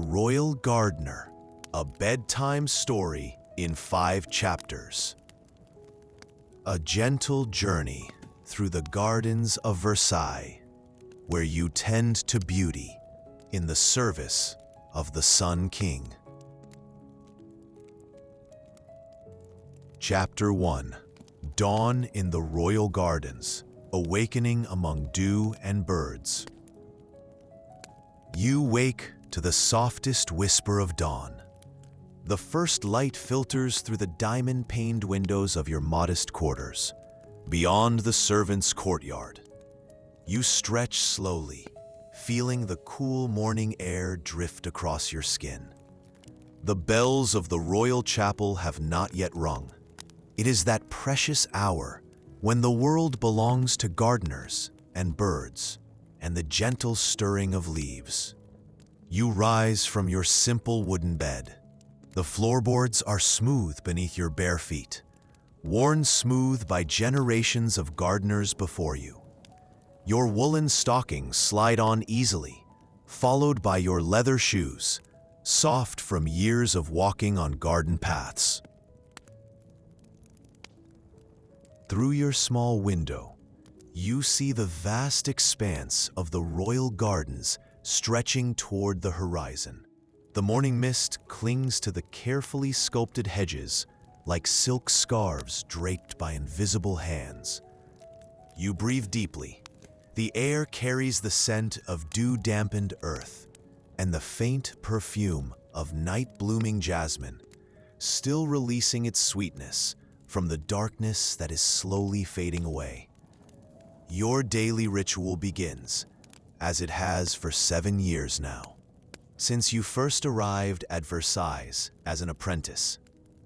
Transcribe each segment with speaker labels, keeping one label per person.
Speaker 1: Royal Gardener, a bedtime story in 5 chapters. A gentle journey through the gardens of Versailles, where you tend to beauty in the service of the Sun King. Chapter 1. Dawn in the Royal Gardens, Awakening Among Dew and Birds. You wake to the softest whisper of dawn. The first light filters through the diamond-paned windows of your modest quarters, beyond the servants' courtyard. You stretch slowly, feeling the cool morning air drift across your skin. The bells of the royal chapel have not yet rung. It is that precious hour when the world belongs to gardeners and birds and the gentle stirring of leaves. You rise from your simple wooden bed. The floorboards are smooth beneath your bare feet, worn smooth by generations of gardeners before you. Your woolen stockings slide on easily, followed by your leather shoes, soft from years of walking on garden paths. Through your small window, you see the vast expanse of the royal gardens stretching toward the horizon. The morning mist clings to the carefully sculpted hedges like silk scarves draped by invisible hands. You breathe deeply. The air carries the scent of dew-dampened earth and the faint perfume of night-blooming jasmine, still releasing its sweetness from the darkness that is slowly fading away. Your daily ritual begins, as it has for 7 years now. Since you first arrived at Versailles as an apprentice,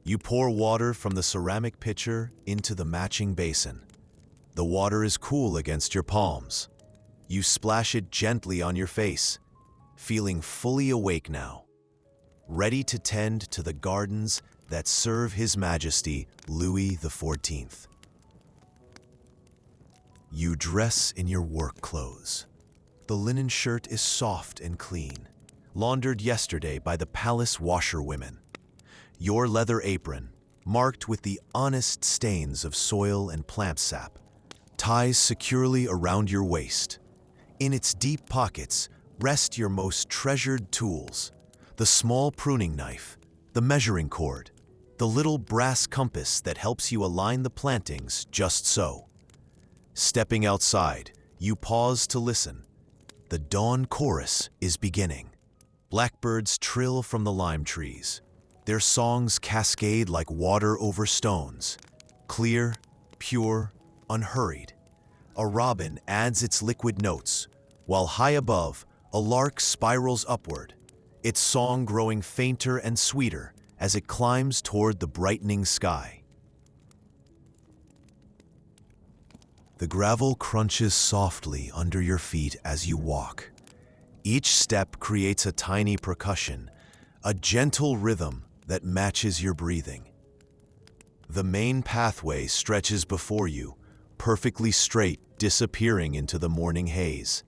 Speaker 1: you pour water from the ceramic pitcher into the matching basin. The water is cool against your palms. You splash it gently on your face, feeling fully awake now, ready to tend to the gardens that serve His Majesty Louis XIV. You dress in your work clothes. The linen shirt is soft and clean, laundered yesterday by the palace washerwomen. Your leather apron, marked with the honest stains of soil and plant sap, ties securely around your waist. In its deep pockets rest your most treasured tools: the small pruning knife, the measuring cord, the little brass compass that helps you align the plantings just so. Stepping outside, you pause to listen. The dawn chorus is beginning. Blackbirds trill from the lime trees. Their songs cascade like water over stones, clear, pure, unhurried. A robin adds its liquid notes, while high above, a lark spirals upward, its song growing fainter and sweeter as it climbs toward the brightening sky. The gravel crunches softly under your feet as you walk. Each step creates a tiny percussion, a gentle rhythm that matches your breathing. The main pathway stretches before you, perfectly straight, disappearing into the morning haze.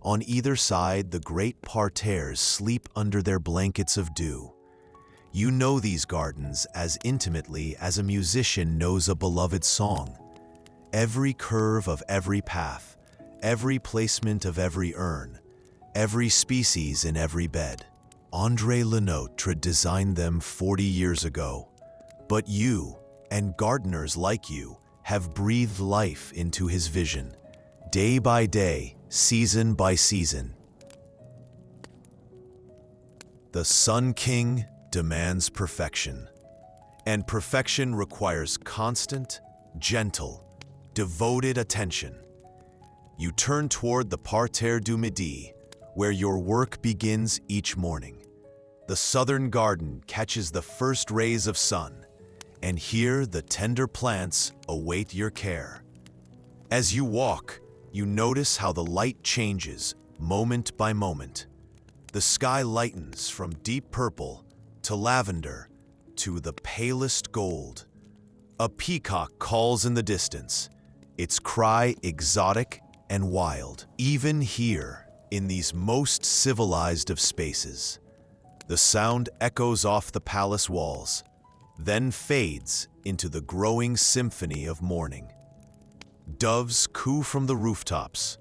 Speaker 1: On either side, the great parterres sleep under their blankets of dew. You know these gardens as intimately as a musician knows a beloved song. Every curve of every path, every placement of every urn, every species in every bed. André Lenotre designed them 40 years ago, but you, and gardeners like you, have breathed life into his vision, day by day, season by season. The Sun King demands perfection, and perfection requires constant, gentle, devoted attention. You turn toward the Parterre du Midi, where your work begins each morning. The southern garden catches the first rays of sun, and here the tender plants await your care. As you walk, you notice how the light changes moment by moment. The sky lightens from deep purple to lavender to the palest gold. A peacock calls in the distance, its cry exotic and wild. Even here, in these most civilized of spaces, The sound echoes off the palace walls, then fades into the growing symphony of morning. Doves coo from the rooftops,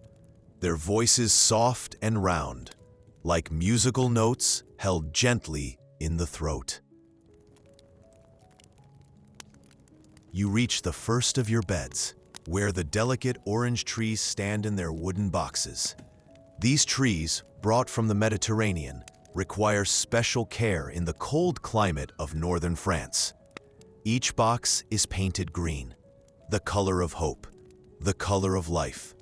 Speaker 1: their voices soft and round, like musical notes held gently in the throat. You reach the first of your beds, where the delicate orange trees stand in their wooden boxes. These trees, brought from the Mediterranean, require special care in the cold climate of northern France. Each box is painted green, the color of hope, the color of life.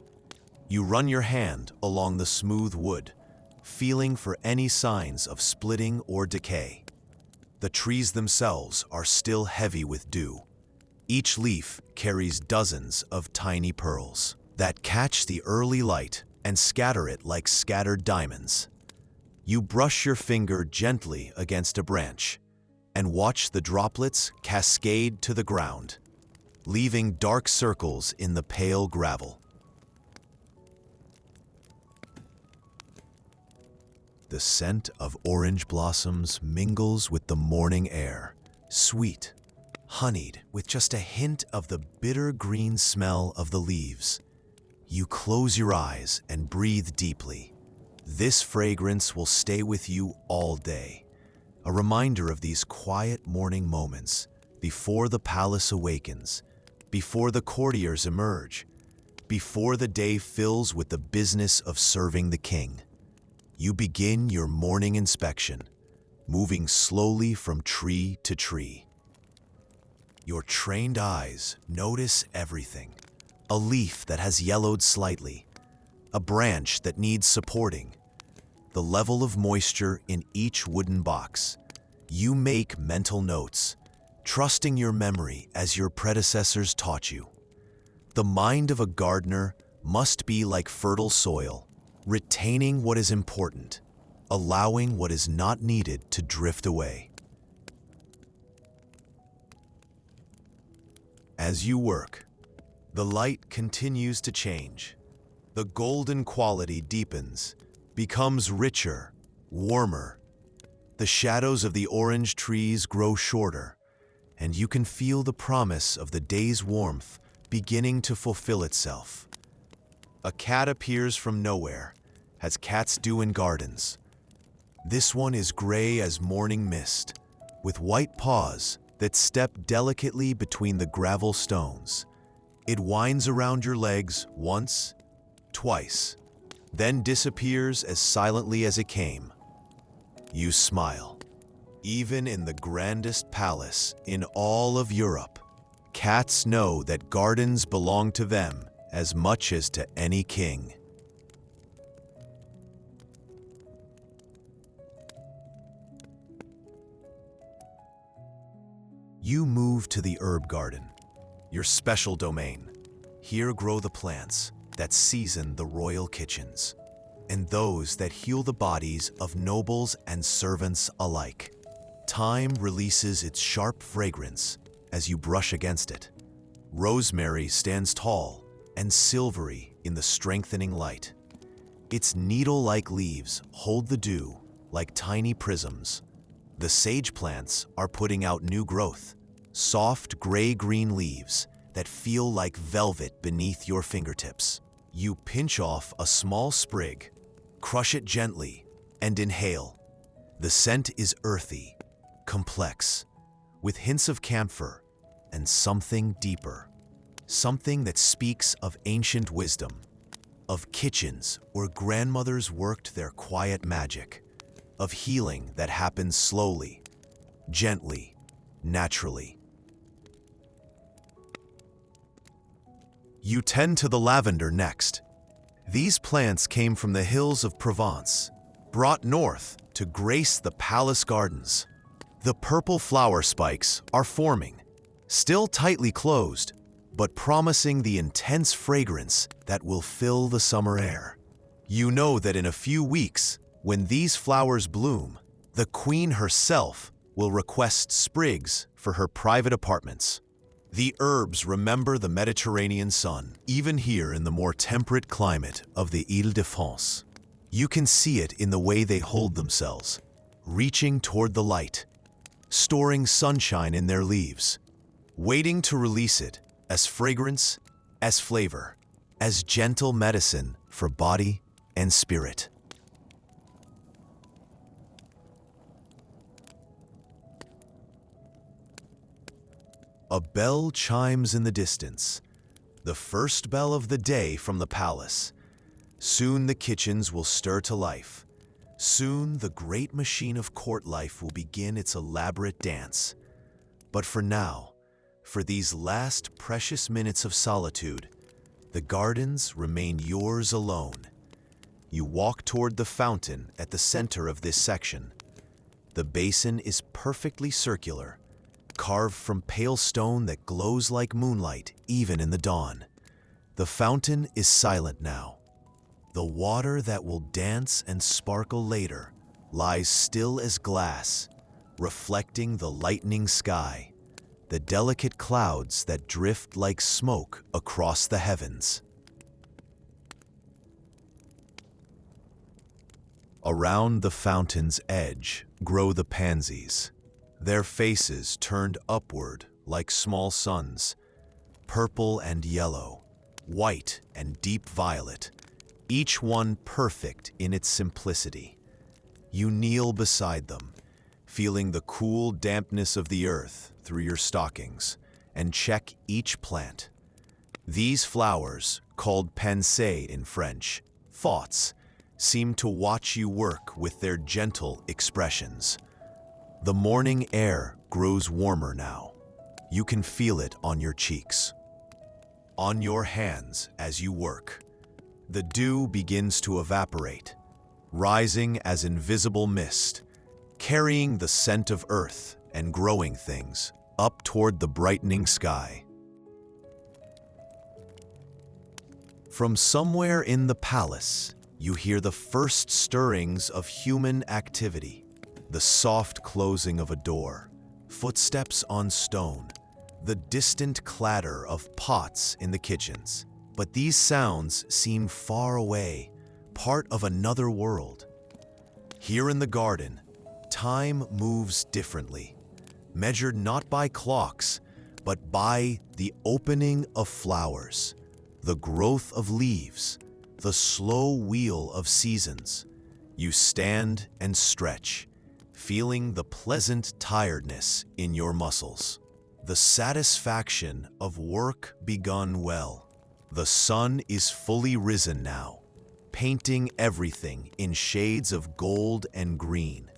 Speaker 1: You run your hand along the smooth wood, feeling for any signs of splitting or decay. The trees themselves are still heavy with dew. Each leaf carries dozens of tiny pearls that catch the early light and scatter it like scattered diamonds. You brush your finger gently against a branch and watch the droplets cascade to the ground, leaving dark circles in the pale gravel. The scent of orange blossoms mingles with the morning air, sweet, honeyed with just a hint of the bitter green smell of the leaves. You close your eyes and breathe deeply. This fragrance will stay with you all day, a reminder of these quiet morning moments before the palace awakens, before the courtiers emerge, before the day fills with the business of serving the king. You begin your morning inspection, moving slowly from tree to tree. Your trained eyes notice everything. A leaf that has yellowed slightly, a branch that needs supporting, the level of moisture in each wooden box. You make mental notes, trusting your memory as your predecessors taught you. The mind of a gardener must be like fertile soil, retaining what is important, allowing what is not needed to drift away. As you work, the light continues to change. The golden quality deepens, becomes richer, warmer. The shadows of the orange trees grow shorter, and you can feel the promise of the day's warmth beginning to fulfill itself. A cat appears from nowhere, as cats do in gardens. This one is gray as morning mist, with white paws that step delicately between the gravel stones. It winds around your legs once, twice, then disappears as silently as it came. You smile. Even in the grandest palace in all of Europe, cats know that gardens belong to them as much as to any king. You move to the herb garden, your special domain. Here grow the plants that season the royal kitchens, and those that heal the bodies of nobles and servants alike. Thyme releases its sharp fragrance as you brush against it. Rosemary stands tall and silvery in the strengthening light. Its needle-like leaves hold the dew like tiny prisms. The sage plants are putting out new growth, soft gray-green leaves that feel like velvet beneath your fingertips. You pinch off a small sprig, crush it gently, and inhale. The scent is earthy, complex, with hints of camphor and something deeper, something that speaks of ancient wisdom, of kitchens where grandmothers worked their quiet magic, of healing that happens slowly, gently, naturally. You tend to the lavender next. These plants came from the hills of Provence, brought north to grace the palace gardens. The purple flower spikes are forming, still tightly closed, but promising the intense fragrance that will fill the summer air. You know that in a few weeks, when these flowers bloom, the queen herself will request sprigs for her private apartments. The herbs remember the Mediterranean sun, even here in the more temperate climate of the Île-de-France. You can see it in the way they hold themselves, reaching toward the light, storing sunshine in their leaves, waiting to release it as fragrance, as flavor, as gentle medicine for body and spirit. A bell chimes in the distance, the first bell of the day from the palace. Soon the kitchens will stir to life. Soon the great machine of court life will begin its elaborate dance. But for now, for these last precious minutes of solitude, the gardens remain yours alone. You walk toward the fountain at the center of this section. The basin is perfectly circular, carved from pale stone that glows like moonlight even in the dawn. The fountain is silent now. The water that will dance and sparkle later lies still as glass, reflecting the lightening sky, the delicate clouds that drift like smoke across the heavens. Around the fountain's edge grow the pansies, their faces turned upward like small suns, purple and yellow, white and deep violet, each one perfect in its simplicity. You kneel beside them, feeling the cool dampness of the earth through your stockings, and check each plant. These flowers, called pensées in French, thoughts, seem to watch you work with their gentle expressions. The morning air grows warmer now. You can feel it on your cheeks, on your hands as you work. The dew begins to evaporate, rising as invisible mist, carrying the scent of earth and growing things up toward the brightening sky. From somewhere in the palace, you hear the first stirrings of human activity, the soft closing of a door, footsteps on stone, the distant clatter of pots in the kitchens. But these sounds seem far away, part of another world. Here in the garden, time moves differently, measured not by clocks, but by the opening of flowers, the growth of leaves, the slow wheel of seasons. You stand and stretch, feeling the pleasant tiredness in your muscles, the satisfaction of work begun well. The sun is fully risen now, painting everything in shades of gold and green.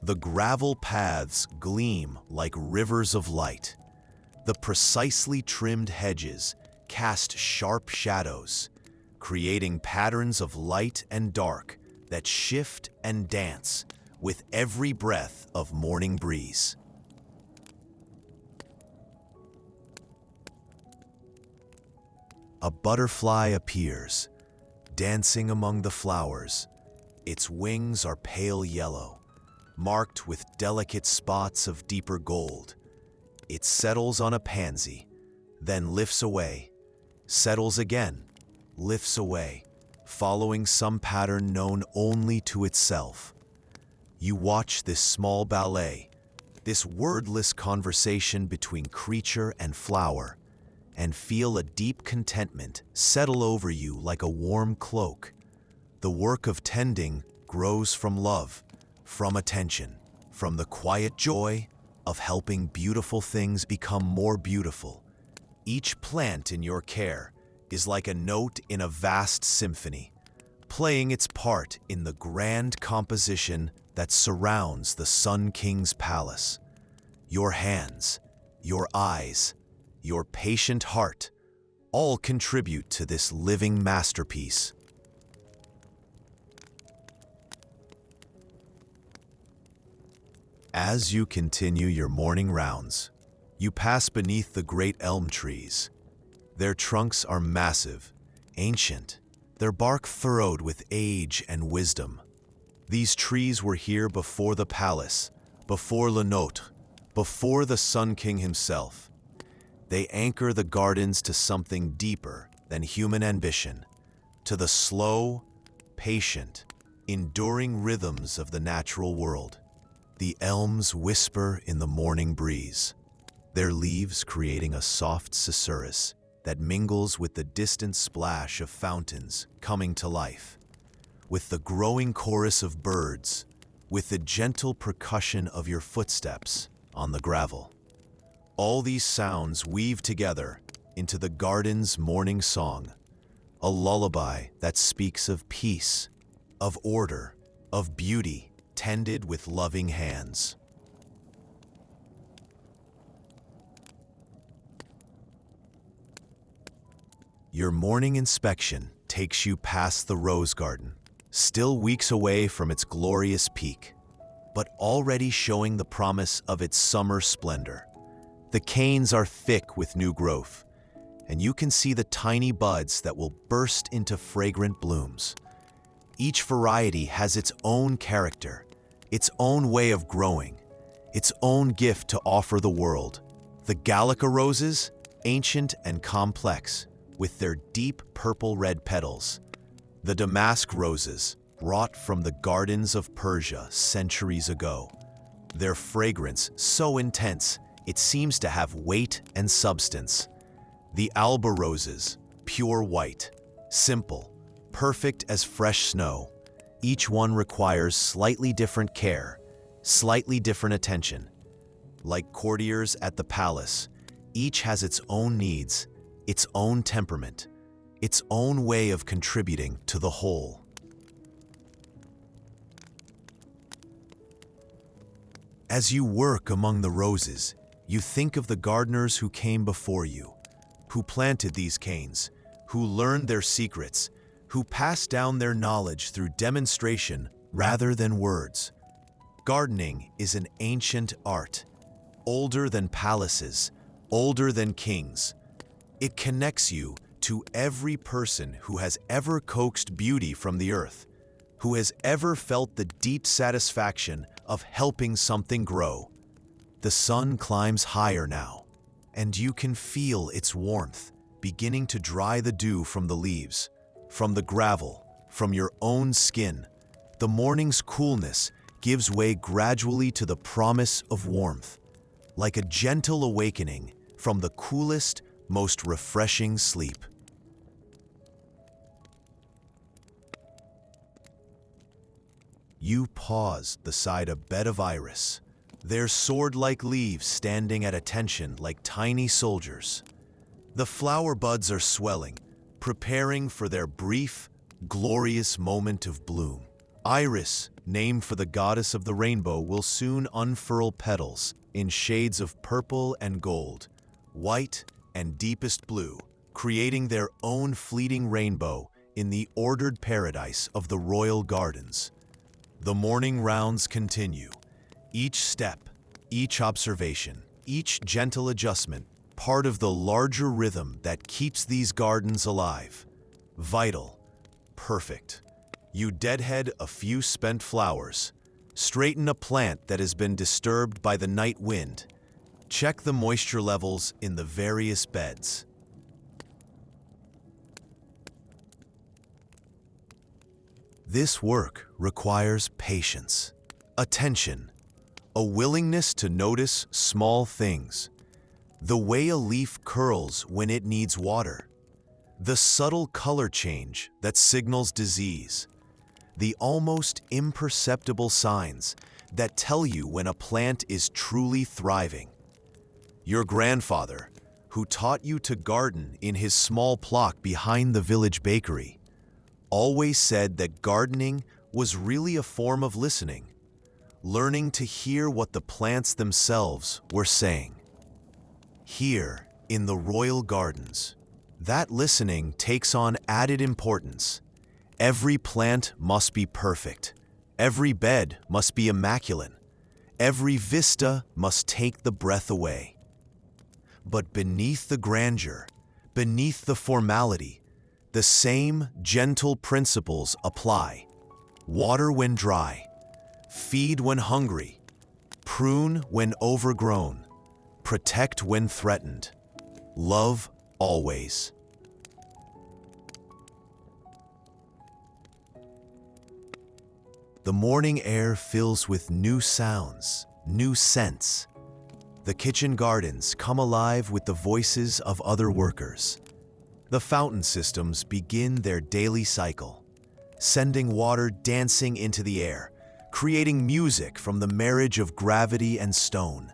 Speaker 1: The gravel paths gleam like rivers of light. The precisely trimmed hedges cast sharp shadows, creating patterns of light and dark that shift and dance with every breath of morning breeze. A butterfly appears, dancing among the flowers. Its wings are pale yellow, marked with delicate spots of deeper gold. It settles on a pansy, then lifts away, settles again, lifts away, following some pattern known only to itself. You watch this small ballet, this wordless conversation between creature and flower, and feel a deep contentment settle over you like a warm cloak. The work of tending grows from love, from attention, from the quiet joy of helping beautiful things become more beautiful. Each plant in your care is like a note in a vast symphony, playing its part in the grand composition that surrounds the Sun King's palace. Your hands, your eyes, your patient heart all contribute to this living masterpiece. As you continue your morning rounds, you pass beneath the great elm trees. Their trunks are massive, ancient, their bark furrowed with age and wisdom. These trees were here before the palace, before Le Nôtre, before the Sun King himself. They anchor the gardens to something deeper than human ambition, to the slow, patient, enduring rhythms of the natural world. The elms whisper in the morning breeze, their leaves creating a soft susurrus that mingles with the distant splash of fountains coming to life, with the growing chorus of birds, with the gentle percussion of your footsteps on the gravel. All these sounds weave together into the garden's morning song, a lullaby that speaks of peace, of order, of beauty tended with loving hands. Your morning inspection takes you past the rose garden, still weeks away from its glorious peak, but already showing the promise of its summer splendor. The canes are thick with new growth, and you can see the tiny buds that will burst into fragrant blooms. Each variety has its own character, its own way of growing, its own gift to offer the world. The Gallica roses, ancient and complex, with their deep purple-red petals. The damask roses, brought from the gardens of Persia centuries ago. Their fragrance so intense, it seems to have weight and substance. The alba roses, pure white, simple, perfect as fresh snow. Each one requires slightly different care, slightly different attention. Like courtiers at the palace, each has its own needs, its own temperament, its own way of contributing to the whole. As you work among the roses, you think of the gardeners who came before you, who planted these canes, who learned their secrets, who passed down their knowledge through demonstration rather than words. Gardening is an ancient art, older than palaces, older than kings. It connects you to every person who has ever coaxed beauty from the earth, who has ever felt the deep satisfaction of helping something grow. The sun climbs higher now, and you can feel its warmth beginning to dry the dew from the leaves, from the gravel, from your own skin. The morning's coolness gives way gradually to the promise of warmth, like a gentle awakening from the coolest, most refreshing sleep. You pause beside a bed of iris, their sword-like leaves standing at attention like tiny soldiers. The flower buds are swelling, preparing for their brief, glorious moment of bloom. Iris, named for the goddess of the rainbow, will soon unfurl petals in shades of purple and gold, white and deepest blue, creating their own fleeting rainbow in the ordered paradise of the royal gardens. The morning rounds continue. Each step, each observation, each gentle adjustment, part of the larger rhythm that keeps these gardens alive. Vital, perfect. You deadhead a few spent flowers, straighten a plant that has been disturbed by the night wind, check the moisture levels in the various beds. This work requires patience, attention, a willingness to notice small things, the way a leaf curls when it needs water, the subtle color change that signals disease, the almost imperceptible signs that tell you when a plant is truly thriving. Your grandfather, who taught you to garden in his small plot behind the village bakery, always said that gardening was really a form of listening, learning to hear what the plants themselves were saying. Here, in the royal gardens, that listening takes on added importance. Every plant must be perfect. Every bed must be immaculate. Every vista must take the breath away. But beneath the grandeur, beneath the formality, the same gentle principles apply. Water when dry, feed when hungry, prune when overgrown, protect when threatened, love always. The morning air fills with new sounds, new scents. The kitchen gardens come alive with the voices of other workers. The fountain systems begin their daily cycle, sending water dancing into the air, creating music from the marriage of gravity and stone.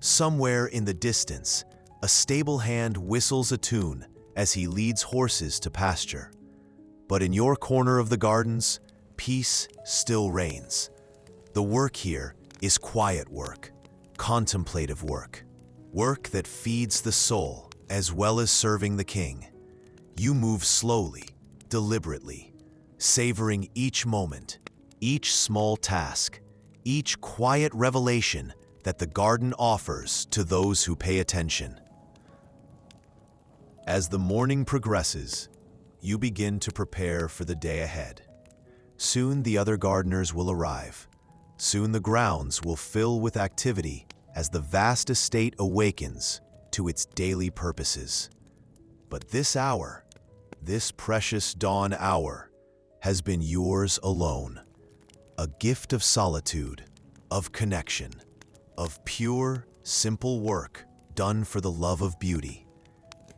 Speaker 1: Somewhere in the distance, a stable hand whistles a tune as he leads horses to pasture. But in your corner of the gardens, peace still reigns. The work here is quiet work, contemplative work, work that feeds the soul as well as serving the king. You move slowly, deliberately, savoring each moment, each small task, each quiet revelation that the garden offers to those who pay attention. As the morning progresses, you begin to prepare for the day ahead. Soon the other gardeners will arrive. Soon the grounds will fill with activity as the vast estate awakens to its daily purposes. But this hour, this precious dawn hour, has been yours alone. A gift of solitude, of connection, of pure, simple work done for the love of beauty.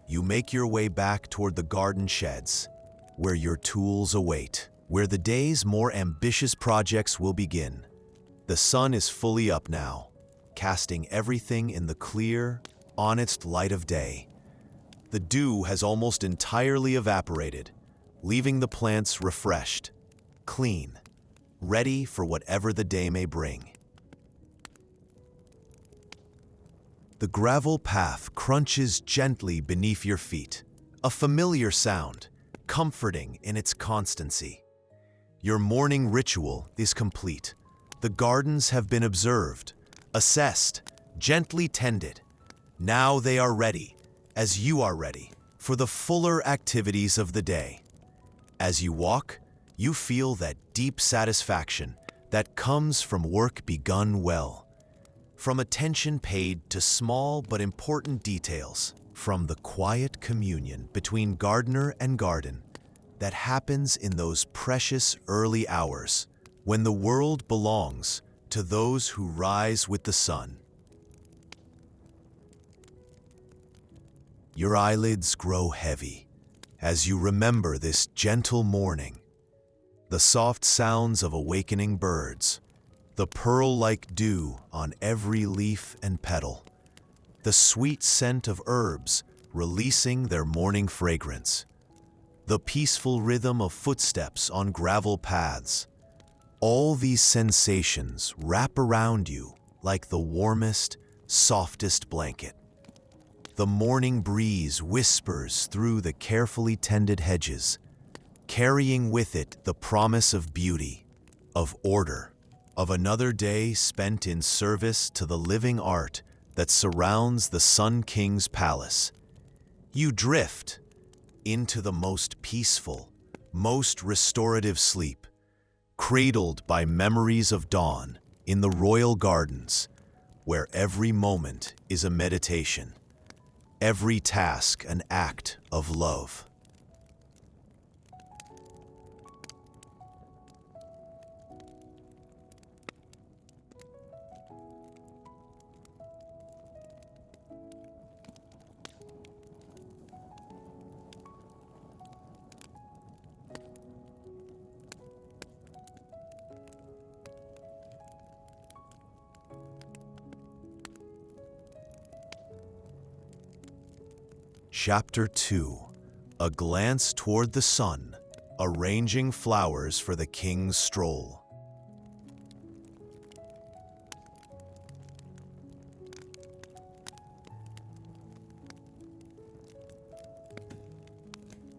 Speaker 1: You make your way back toward the garden sheds, where your tools await, where the day's more ambitious projects will begin. The sun is fully up now, casting everything in the clear, honest light of day. The dew has almost entirely evaporated, leaving the plants refreshed, clean, ready for whatever the day may bring. The gravel path crunches gently beneath your feet, a familiar sound, comforting in its constancy. Your morning ritual is complete. The gardens have been observed, assessed, gently tended. Now they are ready, as you are ready, for the fuller activities of the day. As you walk, you feel that deep satisfaction that comes from work begun well. From attention paid to small but important details, from the quiet communion between gardener and garden that happens in those precious early hours when the world belongs to those who rise with the sun. Your eyelids grow heavy as you remember this gentle morning, the soft sounds of awakening birds, the pearl-like dew on every leaf and petal, the sweet scent of herbs releasing their morning fragrance, the peaceful rhythm of footsteps on gravel paths. All these sensations wrap around you like the warmest, softest blanket. The morning breeze whispers through the carefully tended hedges, carrying with it the promise of beauty, of order, of another day spent in service to the living art that surrounds the Sun King's palace. You drift into the most peaceful, most restorative sleep, cradled by memories of dawn in the royal gardens, where every moment is a meditation, every task an act of love. Chapter 2. A glance toward the sun, arranging flowers for the king's stroll.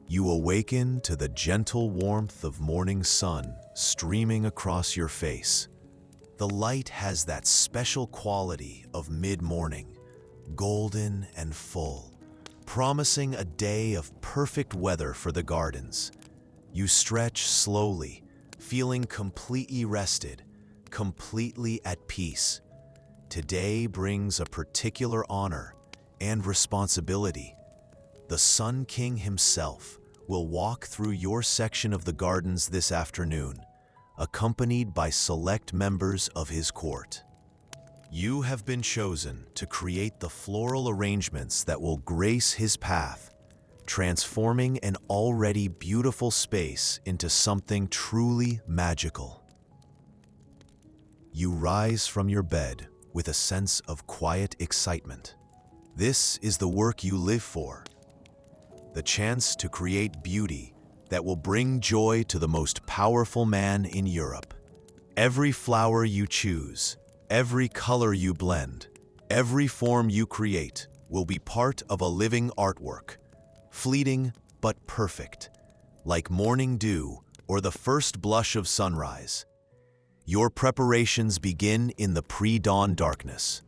Speaker 1: You awaken to the gentle warmth of morning sun streaming across your face. The light has that special quality of mid-morning, golden and full, promising a day of perfect weather for the gardens. You stretch slowly, feeling completely rested, completely at peace. Today brings a particular honor and responsibility. The Sun King himself will walk through your section of the gardens this afternoon, accompanied by select members of his court. You have been chosen to create the floral arrangements that will grace his path, transforming an already beautiful space into something truly magical. You rise from your bed with a sense of quiet excitement. This is the work you live for, the chance to create beauty that will bring joy to the most powerful man in Europe. Every flower you choose, every color you blend, every form you create will be part of a living artwork, fleeting but perfect, like morning dew or the first blush of sunrise. Your preparations begin in the pre-dawn darkness.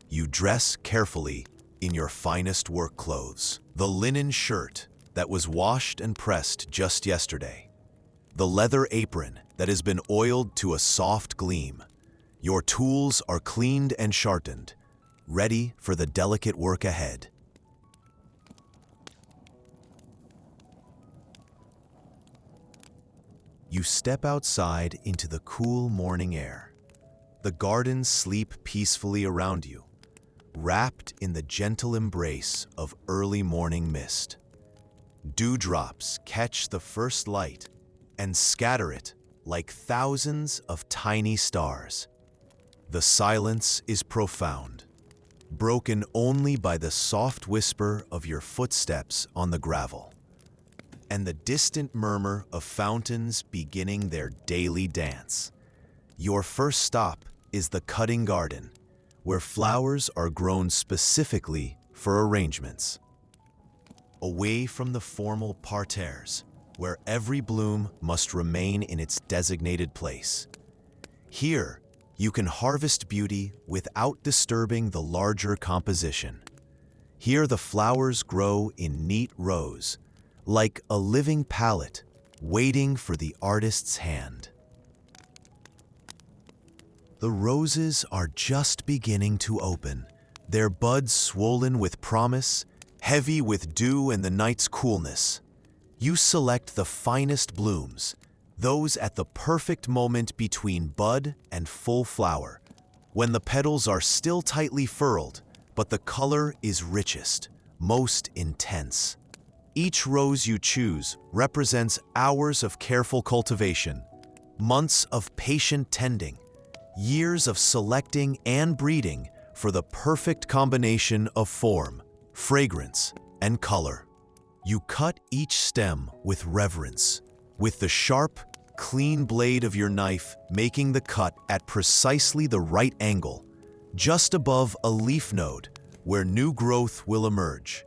Speaker 1: You dress carefully in your finest work clothes, the linen shirt that was washed and pressed just yesterday, the leather apron that has been oiled to a soft gleam. Your tools are cleaned and sharpened, ready for the delicate work ahead. You step outside into the cool morning air. The gardens sleep peacefully around you, wrapped in the gentle embrace of early morning mist. Dewdrops catch the first light and scatter it like thousands of tiny stars. The silence is profound, broken only by the soft whisper of your footsteps on the gravel and the distant murmur of fountains beginning their daily dance. Your first stop is the cutting garden, where flowers are grown specifically for arrangements. Away from the formal parterres, where every bloom must remain in its designated place. Here, you can harvest beauty without disturbing the larger composition. Here the flowers grow in neat rows, like a living palette waiting for the artist's hand. The roses are just beginning to open, their buds swollen with promise, heavy with dew and the night's coolness. You select the finest blooms, those at the perfect moment between bud and full flower, when the petals are still tightly furled, but the color is richest, most intense. Each rose you choose represents hours of careful cultivation, months of patient tending, years of selecting and breeding for the perfect combination of form, fragrance, and color. You cut each stem with reverence, with the sharp, clean blade of your knife making the cut at precisely the right angle, just above a leaf node where new growth will emerge.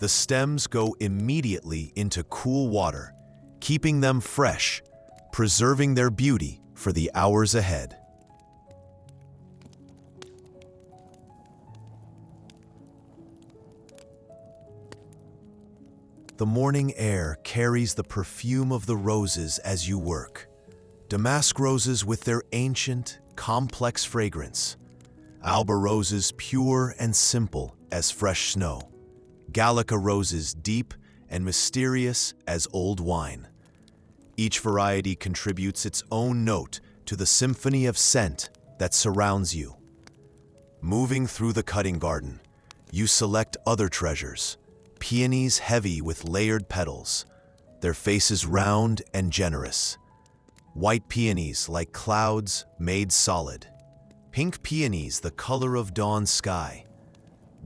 Speaker 1: The stems go immediately into cool water, keeping them fresh, preserving their beauty for the hours ahead. The morning air carries the perfume of the roses as you work. Damask roses with their ancient, complex fragrance. Alba roses pure and simple as fresh snow. Gallica roses deep and mysterious as old wine. Each variety contributes its own note to the symphony of scent that surrounds you. Moving through the cutting garden, you select other treasures, peonies heavy with layered petals, their faces round and generous. White peonies like clouds made solid. Pink peonies the color of dawn sky.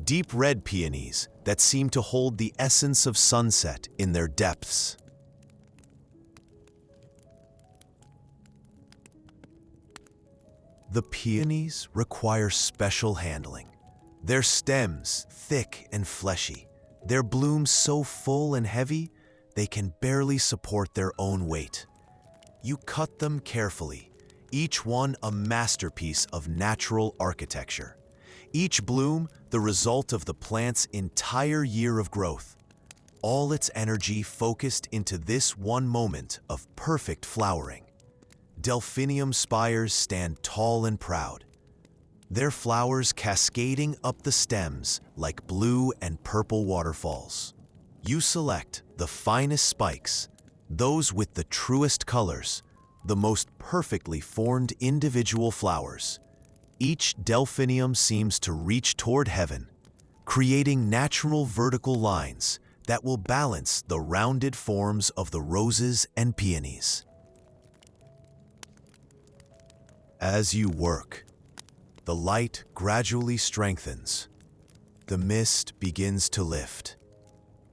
Speaker 1: Deep red peonies that seem to hold the essence of sunset in their depths. The peonies require special handling. Their stems thick and fleshy, their blooms so full and heavy they can barely support their own weight. You cut them carefully, each one a masterpiece of natural architecture. Each bloom the result of the plant's entire year of growth, all its energy focused into this one moment of perfect flowering. Delphinium spires stand tall and proud, their flowers cascading up the stems like blue and purple waterfalls. You select the finest spikes, those with the truest colors, the most perfectly formed individual flowers. Each delphinium seems to reach toward heaven, creating natural vertical lines that will balance the rounded forms of the roses and peonies. As you work, the light gradually strengthens. The mist begins to lift,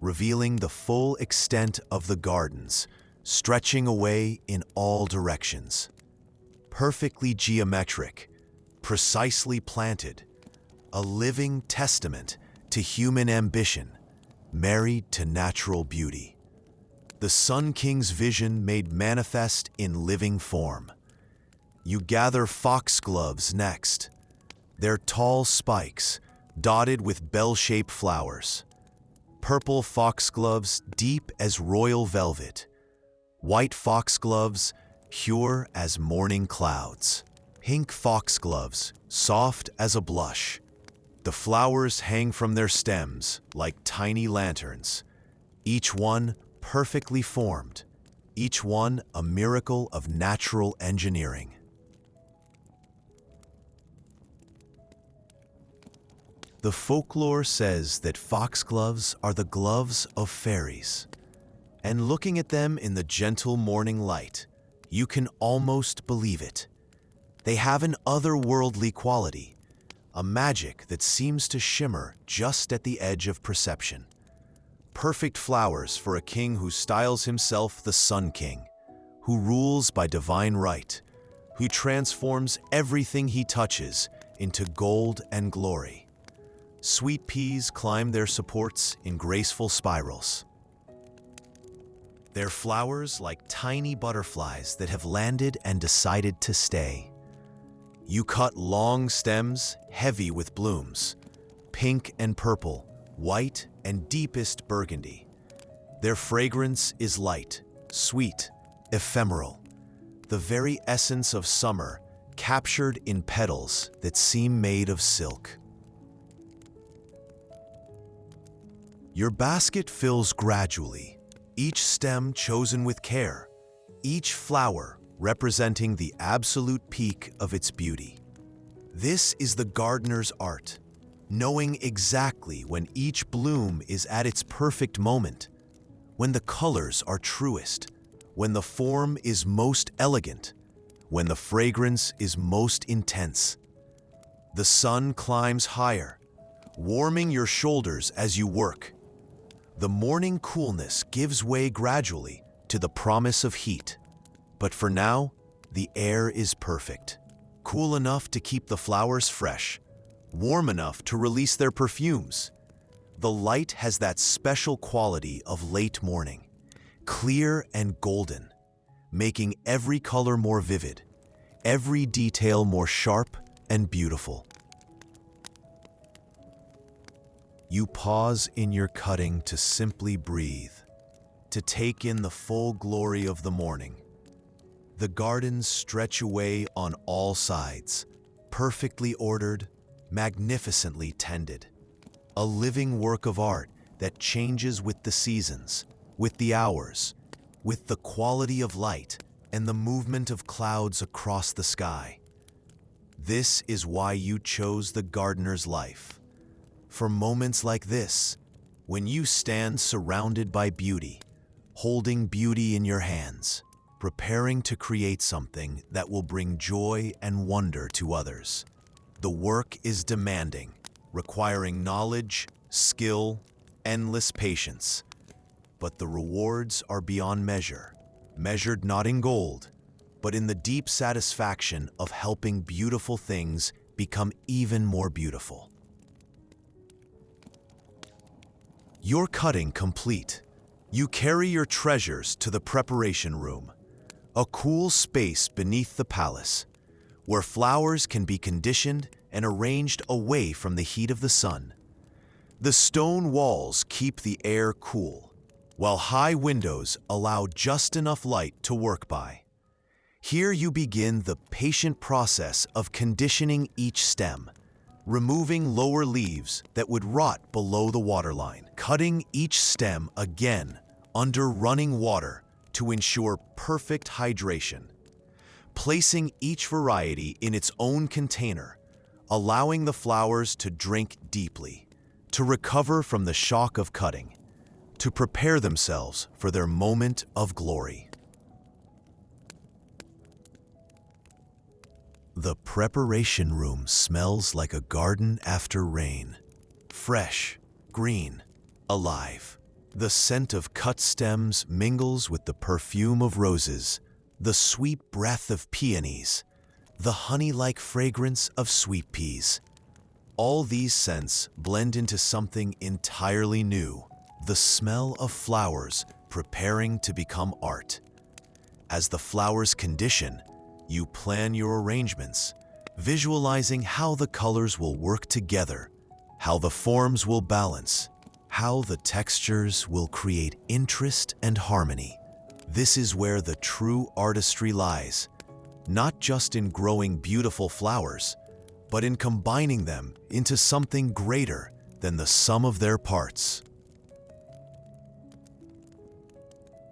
Speaker 1: revealing the full extent of the gardens, stretching away in all directions. Perfectly geometric, precisely planted, a living testament to human ambition, married to natural beauty. The Sun King's vision made manifest in living form. You gather foxgloves next, their tall spikes dotted with bell-shaped flowers. Purple foxgloves deep as royal velvet, white foxgloves pure as morning clouds, pink foxgloves soft as a blush. The flowers hang from their stems like tiny lanterns, each one perfectly formed, each one a miracle of natural engineering. The folklore says that foxgloves are the gloves of fairies, and looking at them in the gentle morning light, you can almost believe it. They have an otherworldly quality, a magic that seems to shimmer just at the edge of perception. Perfect flowers for a king who styles himself the Sun King, who rules by divine right, who transforms everything he touches into gold and glory. Sweet peas climb their supports in graceful spirals, their flowers like tiny butterflies that have landed and decided to stay. You cut long stems heavy with blooms, pink and purple, white and deepest burgundy. Their fragrance is light, sweet, ephemeral, the very essence of summer captured in petals that seem made of silk. Your basket fills gradually, each stem chosen with care, each flower representing the absolute peak of its beauty. This is the gardener's art, knowing exactly when each bloom is at its perfect moment, when the colors are truest, when the form is most elegant, when the fragrance is most intense. The sun climbs higher, warming your shoulders as you work. The morning coolness gives way gradually to the promise of heat. But for now, the air is perfect. Cool enough to keep the flowers fresh, warm enough to release their perfumes. The light has that special quality of late morning, clear and golden, making every color more vivid, every detail more sharp and beautiful. You pause in your cutting to simply breathe, to take in the full glory of the morning. The gardens stretch away on all sides, perfectly ordered, magnificently tended. A living work of art that changes with the seasons, with the hours, with the quality of light and the movement of clouds across the sky. This is why you chose the gardener's life. For moments like this, when you stand surrounded by beauty, holding beauty in your hands, preparing to create something that will bring joy and wonder to others. The work is demanding, requiring knowledge, skill, endless patience. But the rewards are beyond measure, measured not in gold, but in the deep satisfaction of helping beautiful things become even more beautiful. Your cutting complete. You carry your treasures to the preparation room, a cool space beneath the palace, where flowers can be conditioned and arranged away from the heat of the sun. The stone walls keep the air cool, while high windows allow just enough light to work by. Here you begin the patient process of conditioning each stem, removing lower leaves that would rot below the waterline, cutting each stem again under running water to ensure perfect hydration. placing each variety in its own container, allowing the flowers to drink deeply, to recover from the shock of cutting, to prepare themselves for their moment of glory. The preparation room smells like a garden after rain. Fresh, green, alive. The scent of cut stems mingles with the perfume of roses, the sweet breath of peonies, the honey-like fragrance of sweet peas. All these scents blend into something entirely new, the smell of flowers preparing to become art. As the flowers condition, you plan your arrangements, visualizing how the colors will work together, how the forms will balance, how the textures will create interest and harmony. This is where the true artistry lies, not just in growing beautiful flowers, but in combining them into something greater than the sum of their parts.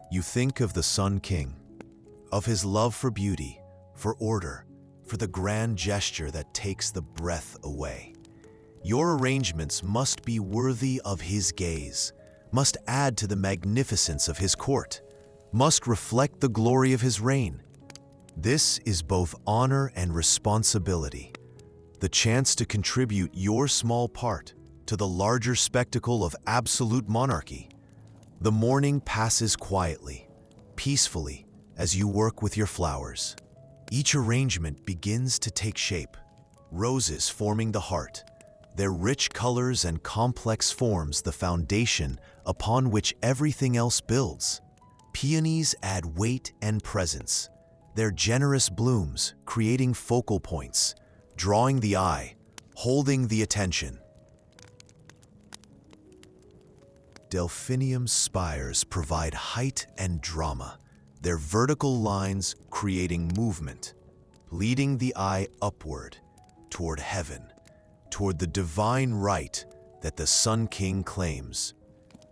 Speaker 1: You think of the Sun King, of his love for beauty, for order, for the grand gesture that takes the breath away. Your arrangements must be worthy of his gaze, must add to the magnificence of his court, must reflect the glory of his reign. This is both honor and responsibility, the chance to contribute your small part to the larger spectacle of absolute monarchy. The morning passes quietly, peacefully, as you work with your flowers. Each arrangement begins to take shape, roses forming the heart, their rich colors and complex forms the foundation upon which everything else builds. Peonies add weight and presence, their generous blooms creating focal points, drawing the eye, holding the attention. Delphinium spires provide height and drama, their vertical lines creating movement, leading the eye upward, toward heaven, toward the divine right that the Sun King claims.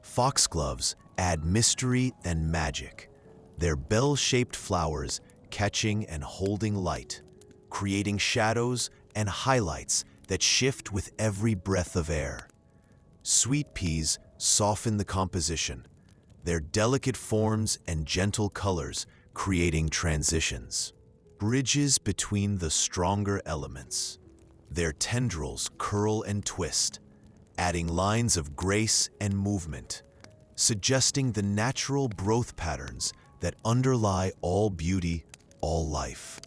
Speaker 1: Foxgloves add mystery and magic, their bell-shaped flowers catching and holding light, creating shadows and highlights that shift with every breath of air. Sweet peas soften the composition, their delicate forms and gentle colors creating transitions, bridges between the stronger elements. Their tendrils curl and twist, adding lines of grace and movement, suggesting the natural growth patterns that underlie all beauty, all life.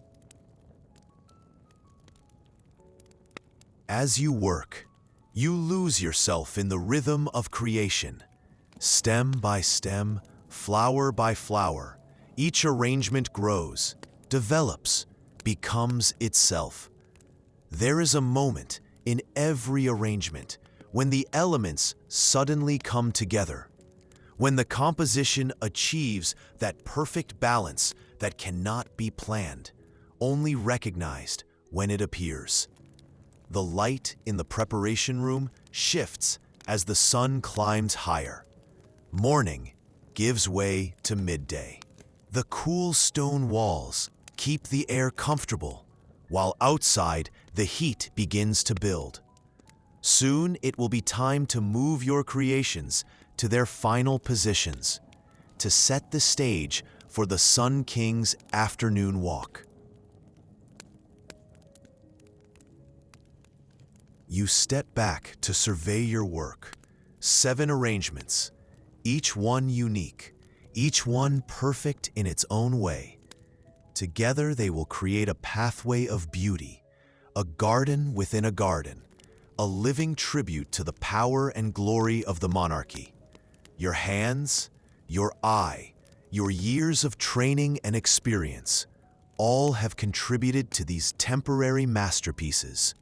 Speaker 1: As you work, you lose yourself in the rhythm of creation. Stem by stem, flower by flower, each arrangement grows, develops, becomes itself. There is a moment in every arrangement when the elements suddenly come together, when the composition achieves that perfect balance that cannot be planned, only recognized when it appears. The light in the preparation room shifts as the sun climbs higher. Morning gives way to midday. The cool stone walls keep the air comfortable, while outside the heat begins to build. Soon it will be time to move your creations to their final positions, to set the stage for the Sun King's afternoon walk. You step back to survey your work. 7 arrangements, each one unique, each one perfect in its own way. Together they will create a pathway of beauty, a garden within a garden, a living tribute to the power and glory of the monarchy. Your hands, your eye, your years of training and experience, all have contributed to these temporary masterpieces.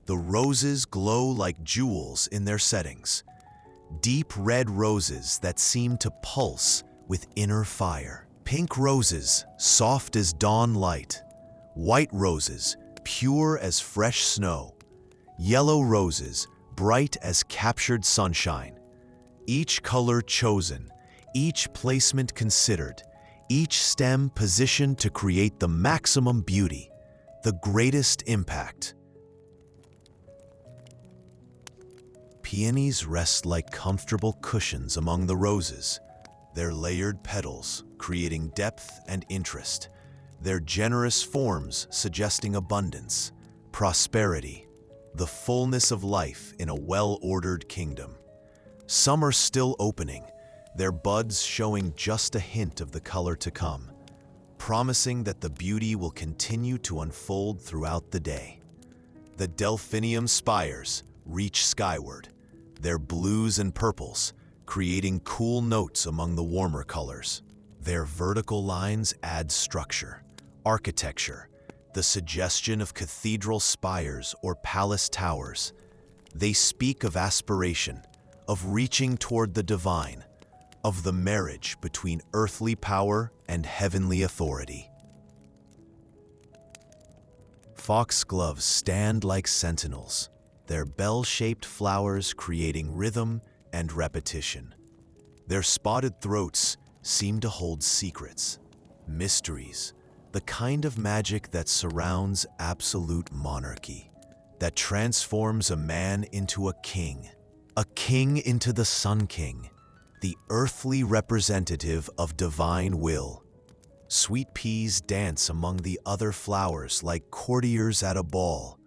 Speaker 1: The roses glow like jewels in their settings, deep red roses that seem to pulse with inner fire. Pink roses, soft as dawn light. White roses, pure as fresh snow. Yellow roses, bright as captured sunshine. Each color chosen, each placement considered, each stem positioned to create the maximum beauty, the greatest impact. Peonies rest like comfortable cushions among the roses, their layered petals creating depth and interest, their generous forms suggesting abundance, prosperity, the fullness of life in a well-ordered kingdom. Some are still opening, their buds showing just a hint of the color to come, promising that the beauty will continue to unfold throughout the day. The delphinium spires reach skyward, their blues and purples creating cool notes among the warmer colors. Their vertical lines add structure, architecture, the suggestion of cathedral spires or palace towers. They speak of aspiration, of reaching toward the divine, of the marriage between earthly power and heavenly authority. Foxgloves stand like sentinels, their bell-shaped flowers creating rhythm and repetition. Their spotted throats seem to hold secrets, mysteries, the kind of magic that surrounds absolute monarchy, that transforms a man into a king into the Sun King, the earthly representative of divine will. Sweet peas dance among the other flowers like courtiers at a ball,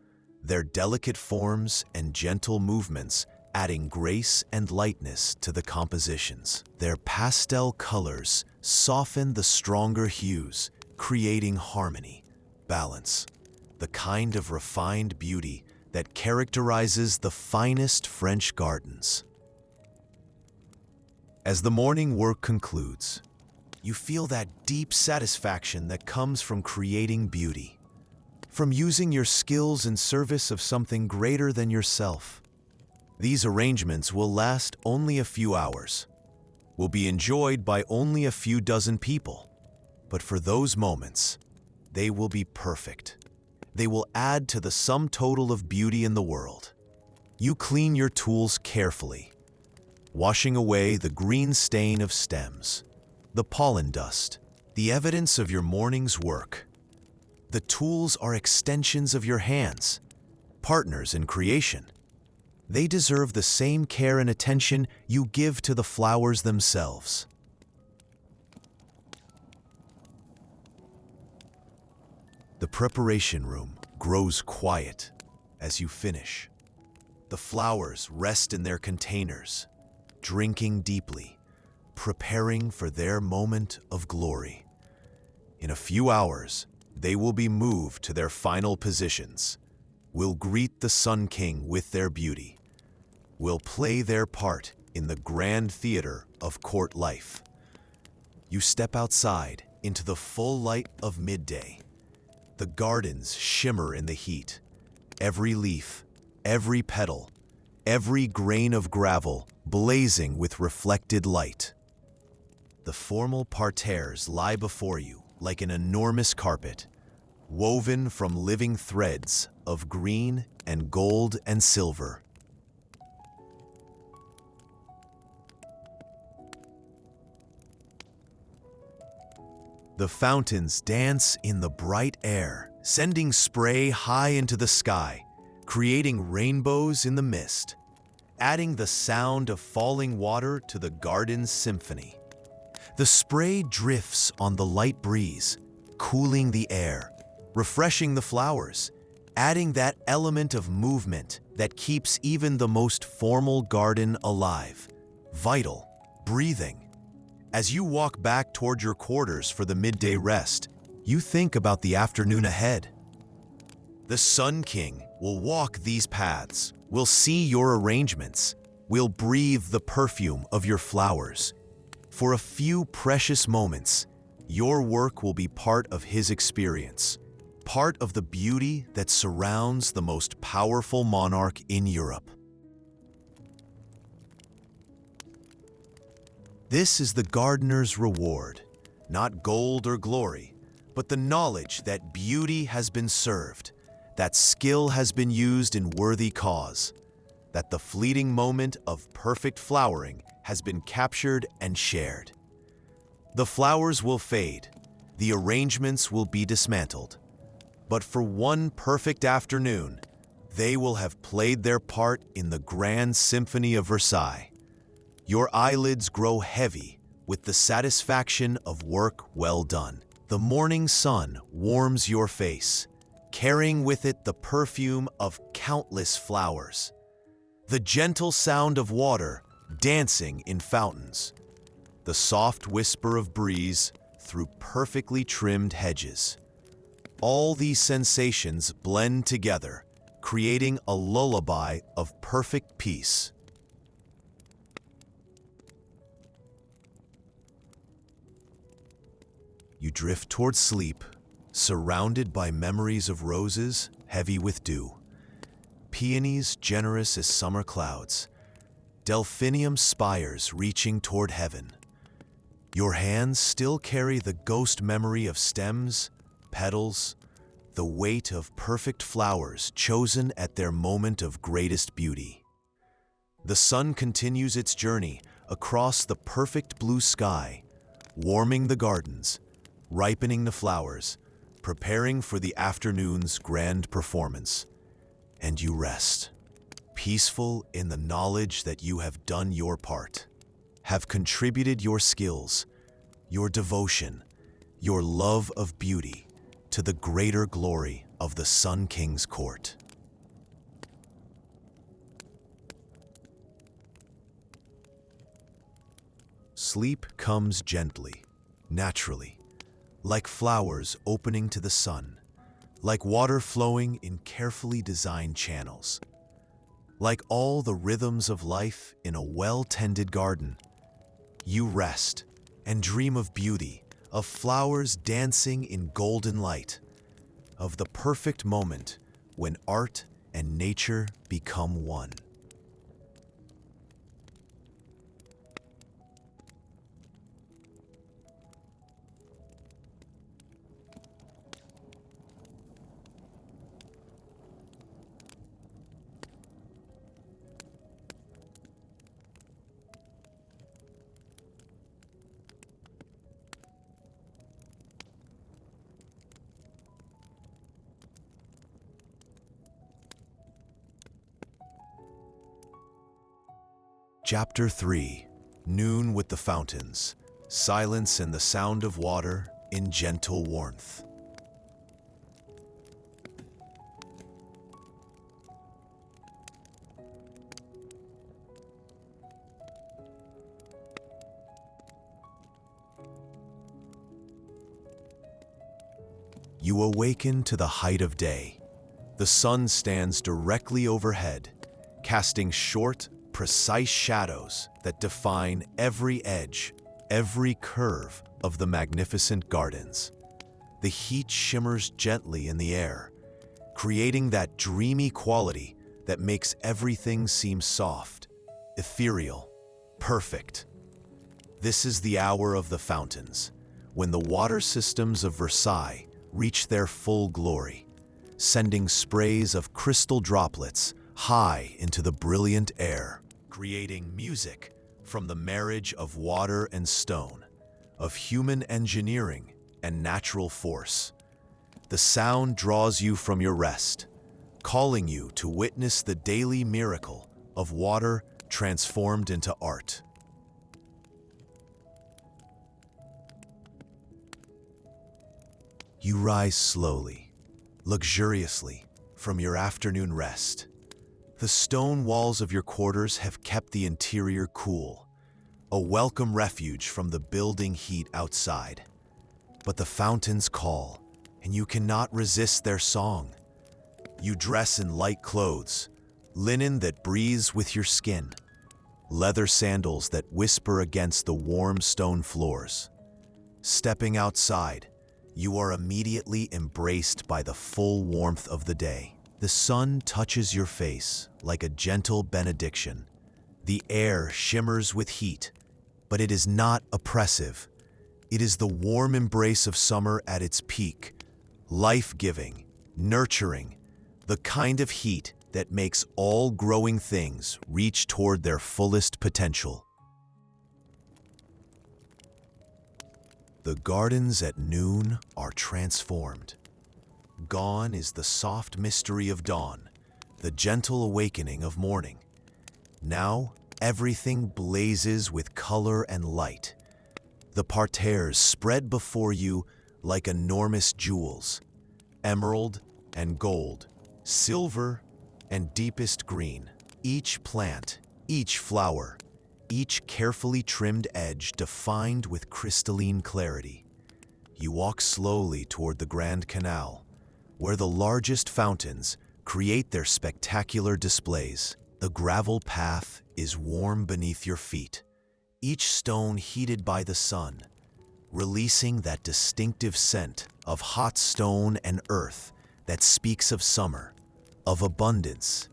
Speaker 1: their delicate forms and gentle movements adding grace and lightness to the compositions. Their pastel colors soften the stronger hues, creating harmony, balance, the kind of refined beauty that characterizes the finest French gardens. As the morning work concludes, you feel that deep satisfaction that comes from creating beauty, from using your skills in service of something greater than yourself. These arrangements will last only a few hours, will be enjoyed by only a few dozen people, but for those moments, they will be perfect. They will add to the sum total of beauty in the world. You clean your tools carefully, washing away the green stain of stems, the pollen dust, the evidence of your morning's work. The tools are extensions of your hands, partners in creation. They deserve the same care and attention you give to the flowers themselves. The preparation room grows quiet as you finish. The flowers rest in their containers, drinking deeply, preparing for their moment of glory. In a few hours, they will be moved to their final positions, will greet the Sun King with their beauty, will play their part in the grand theater of court life. You step outside into the full light of midday. The gardens shimmer in the heat. Every leaf, every petal, every grain of gravel blazing with reflected light. The formal parterres lie before you like an enormous carpet, woven from living threads of green and gold and silver. The fountains dance in the bright air, sending spray high into the sky, creating rainbows in the mist, adding the sound of falling water to the garden's symphony. The spray drifts on the light breeze, cooling the air, refreshing the flowers, adding that element of movement that keeps even the most formal garden alive, vital, breathing. As you walk back toward your quarters for the midday rest, you think about the afternoon ahead. The Sun King will walk these paths, will see your arrangements, will breathe the perfume of your flowers. For a few precious moments, your work will be part of his experience, part of the beauty that surrounds the most powerful monarch in Europe. This is the gardener's reward, not gold or glory, but the knowledge that beauty has been served, that skill has been used in worthy cause, that the fleeting moment of perfect flowering has been captured and shared. The flowers will fade, the arrangements will be dismantled, but for one perfect afternoon, they will have played their part in the grand symphony of Versailles. Your eyelids grow heavy with the satisfaction of work well done. The morning sun warms your face, carrying with it the perfume of countless flowers. The gentle sound of water dancing in fountains. The soft whisper of breeze through perfectly trimmed hedges. All these sensations blend together, creating a lullaby of perfect peace. You drift towards sleep, surrounded by memories of roses heavy with dew, peonies generous as summer clouds, delphinium spires reaching toward heaven. Your hands still carry the ghost memory of stems, petals, the weight of perfect flowers chosen at their moment of greatest beauty. The sun continues its journey across the perfect blue sky, warming the gardens, ripening the flowers, preparing for the afternoon's grand performance. And you rest, peaceful in the knowledge that you have done your part, have contributed your skills, your devotion, your love of beauty to the greater glory of the Sun King's court. Sleep comes gently, naturally, like flowers opening to the sun, like water flowing in carefully designed channels. Like all the rhythms of life in a well-tended garden, you rest and dream of beauty, of flowers dancing in golden light, of the perfect moment when art and nature become one. Chapter 3. Noon with the fountains. Silence and the sound of water in gentle warmth. You awaken to the height of day. The sun stands directly overhead, casting short, precise shadows that define every edge, every curve of the magnificent gardens. The heat shimmers gently in the air, creating that dreamy quality that makes everything seem soft, ethereal, perfect. This is the hour of the fountains, when the water systems of Versailles reach their full glory, sending sprays of crystal droplets high into the brilliant air, creating music from the marriage of water and stone, of human engineering and natural force. The sound draws you from your rest, calling you to witness the daily miracle of water transformed into art. You rise slowly, luxuriously, from your afternoon rest. The stone walls of your quarters have kept the interior cool, a welcome refuge from the building heat outside. But the fountains call, and you cannot resist their song. You dress in light clothes, linen that breathes with your skin, leather sandals that whisper against the warm stone floors. Stepping outside, you are immediately embraced by the full warmth of the day. The sun touches your face like a gentle benediction. The air shimmers with heat, but it is not oppressive. It is the warm embrace of summer at its peak, life-giving, nurturing, the kind of heat that makes all growing things reach toward their fullest potential. The gardens at noon are transformed. Gone is the soft mystery of dawn, the gentle awakening of morning. Now, everything blazes with color and light. The parterres spread before you like enormous jewels, emerald and gold, silver and deepest green. Each plant, each flower, each carefully trimmed edge defined with crystalline clarity. You walk slowly toward the Grand Canal, where the largest fountains create their spectacular displays. The gravel path is warm beneath your feet, each stone heated by the sun, releasing that distinctive scent of hot stone and earth that speaks of summer, of abundance,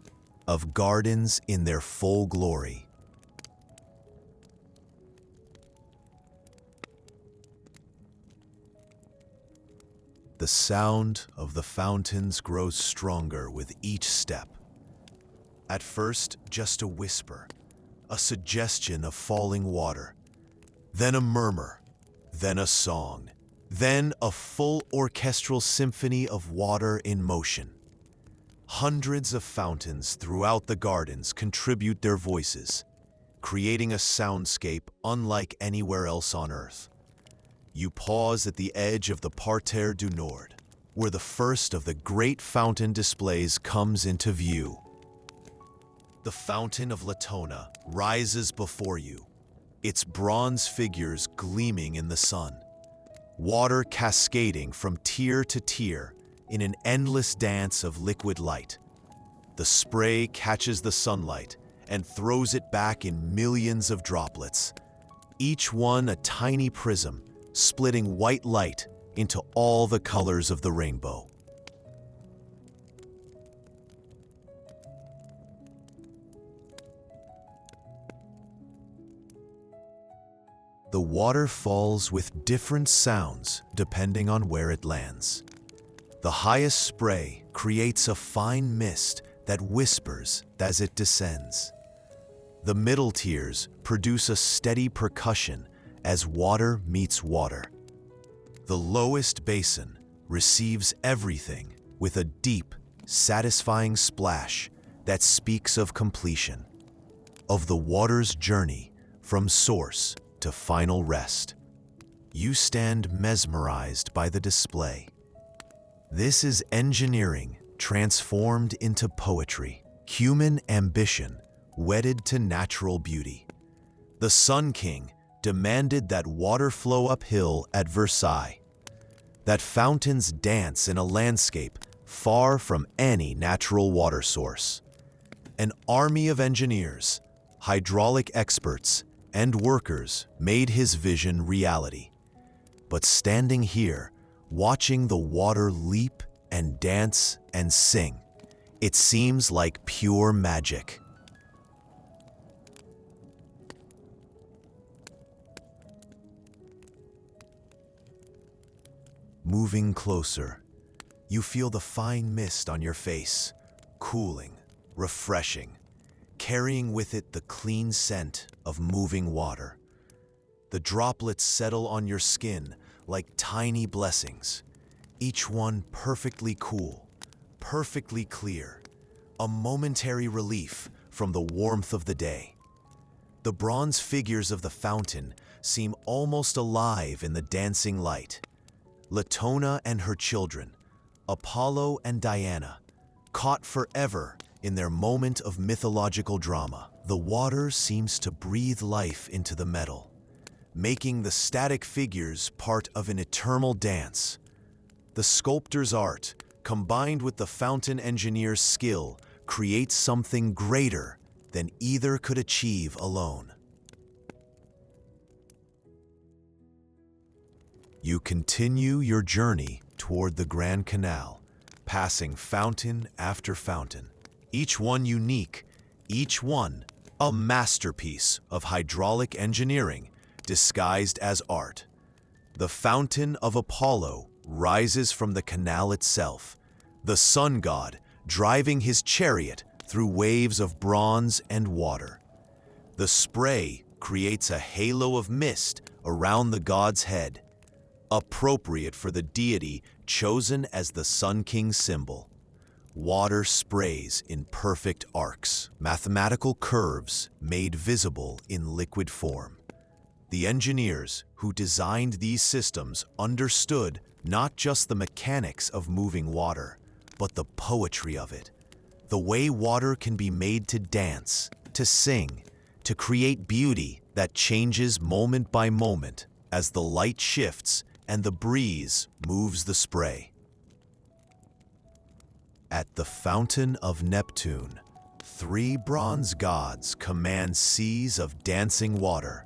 Speaker 1: of gardens in their full glory. The sound of the fountains grows stronger with each step. At first, just a whisper, a suggestion of falling water, then a murmur, then a song, then a full orchestral symphony of water in motion. Hundreds of fountains throughout the gardens contribute their voices, creating a soundscape unlike anywhere else on Earth. You pause at the edge of the Parterre du Nord, where the first of the great fountain displays comes into view. The Fountain of Latona rises before you, its bronze figures gleaming in the sun, water cascading from tier to tier in an endless dance of liquid light. The spray catches the sunlight and throws it back in millions of droplets, each one a tiny prism splitting white light into all the colors of the rainbow. The water falls with different sounds depending on where it lands. The highest spray creates a fine mist that whispers as it descends. The middle tiers produce a steady percussion as water meets water. The lowest basin receives everything with a deep, satisfying splash that speaks of completion, of the water's journey from source to final rest. You stand mesmerized by the display. This is engineering transformed into poetry, human ambition wedded to natural beauty. The Sun King demanded that water flow uphill at Versailles, that fountains dance in a landscape far from any natural water source. An army of engineers, hydraulic experts, and workers made his vision reality. But standing here, watching the water leap and dance and sing, it seems like pure magic. Moving closer, you feel the fine mist on your face, cooling, refreshing, carrying with it the clean scent of moving water. The droplets settle on your skin like tiny blessings, each one perfectly cool, perfectly clear, a momentary relief from the warmth of the day. The bronze figures of the fountain seem almost alive in the dancing light. Latona and her children, Apollo and Diana, caught forever in their moment of mythological drama. The water seems to breathe life into the metal, making the static figures part of an eternal dance. The sculptor's art, combined with the fountain engineer's skill, creates something greater than either could achieve alone. You continue your journey toward the Grand Canal, passing fountain after fountain, each one unique, each one a masterpiece of hydraulic engineering disguised as art. The Fountain of Apollo rises from the canal itself, the sun god driving his chariot through waves of bronze and water. The spray creates a halo of mist around the god's head, appropriate for the deity chosen as the Sun King symbol. Water sprays in perfect arcs, mathematical curves made visible in liquid form. The engineers who designed these systems understood not just the mechanics of moving water, but the poetry of it. The way water can be made to dance, to sing, to create beauty that changes moment by moment as the light shifts and the breeze moves the spray. At the Fountain of Neptune, 3 bronze gods command seas of dancing water,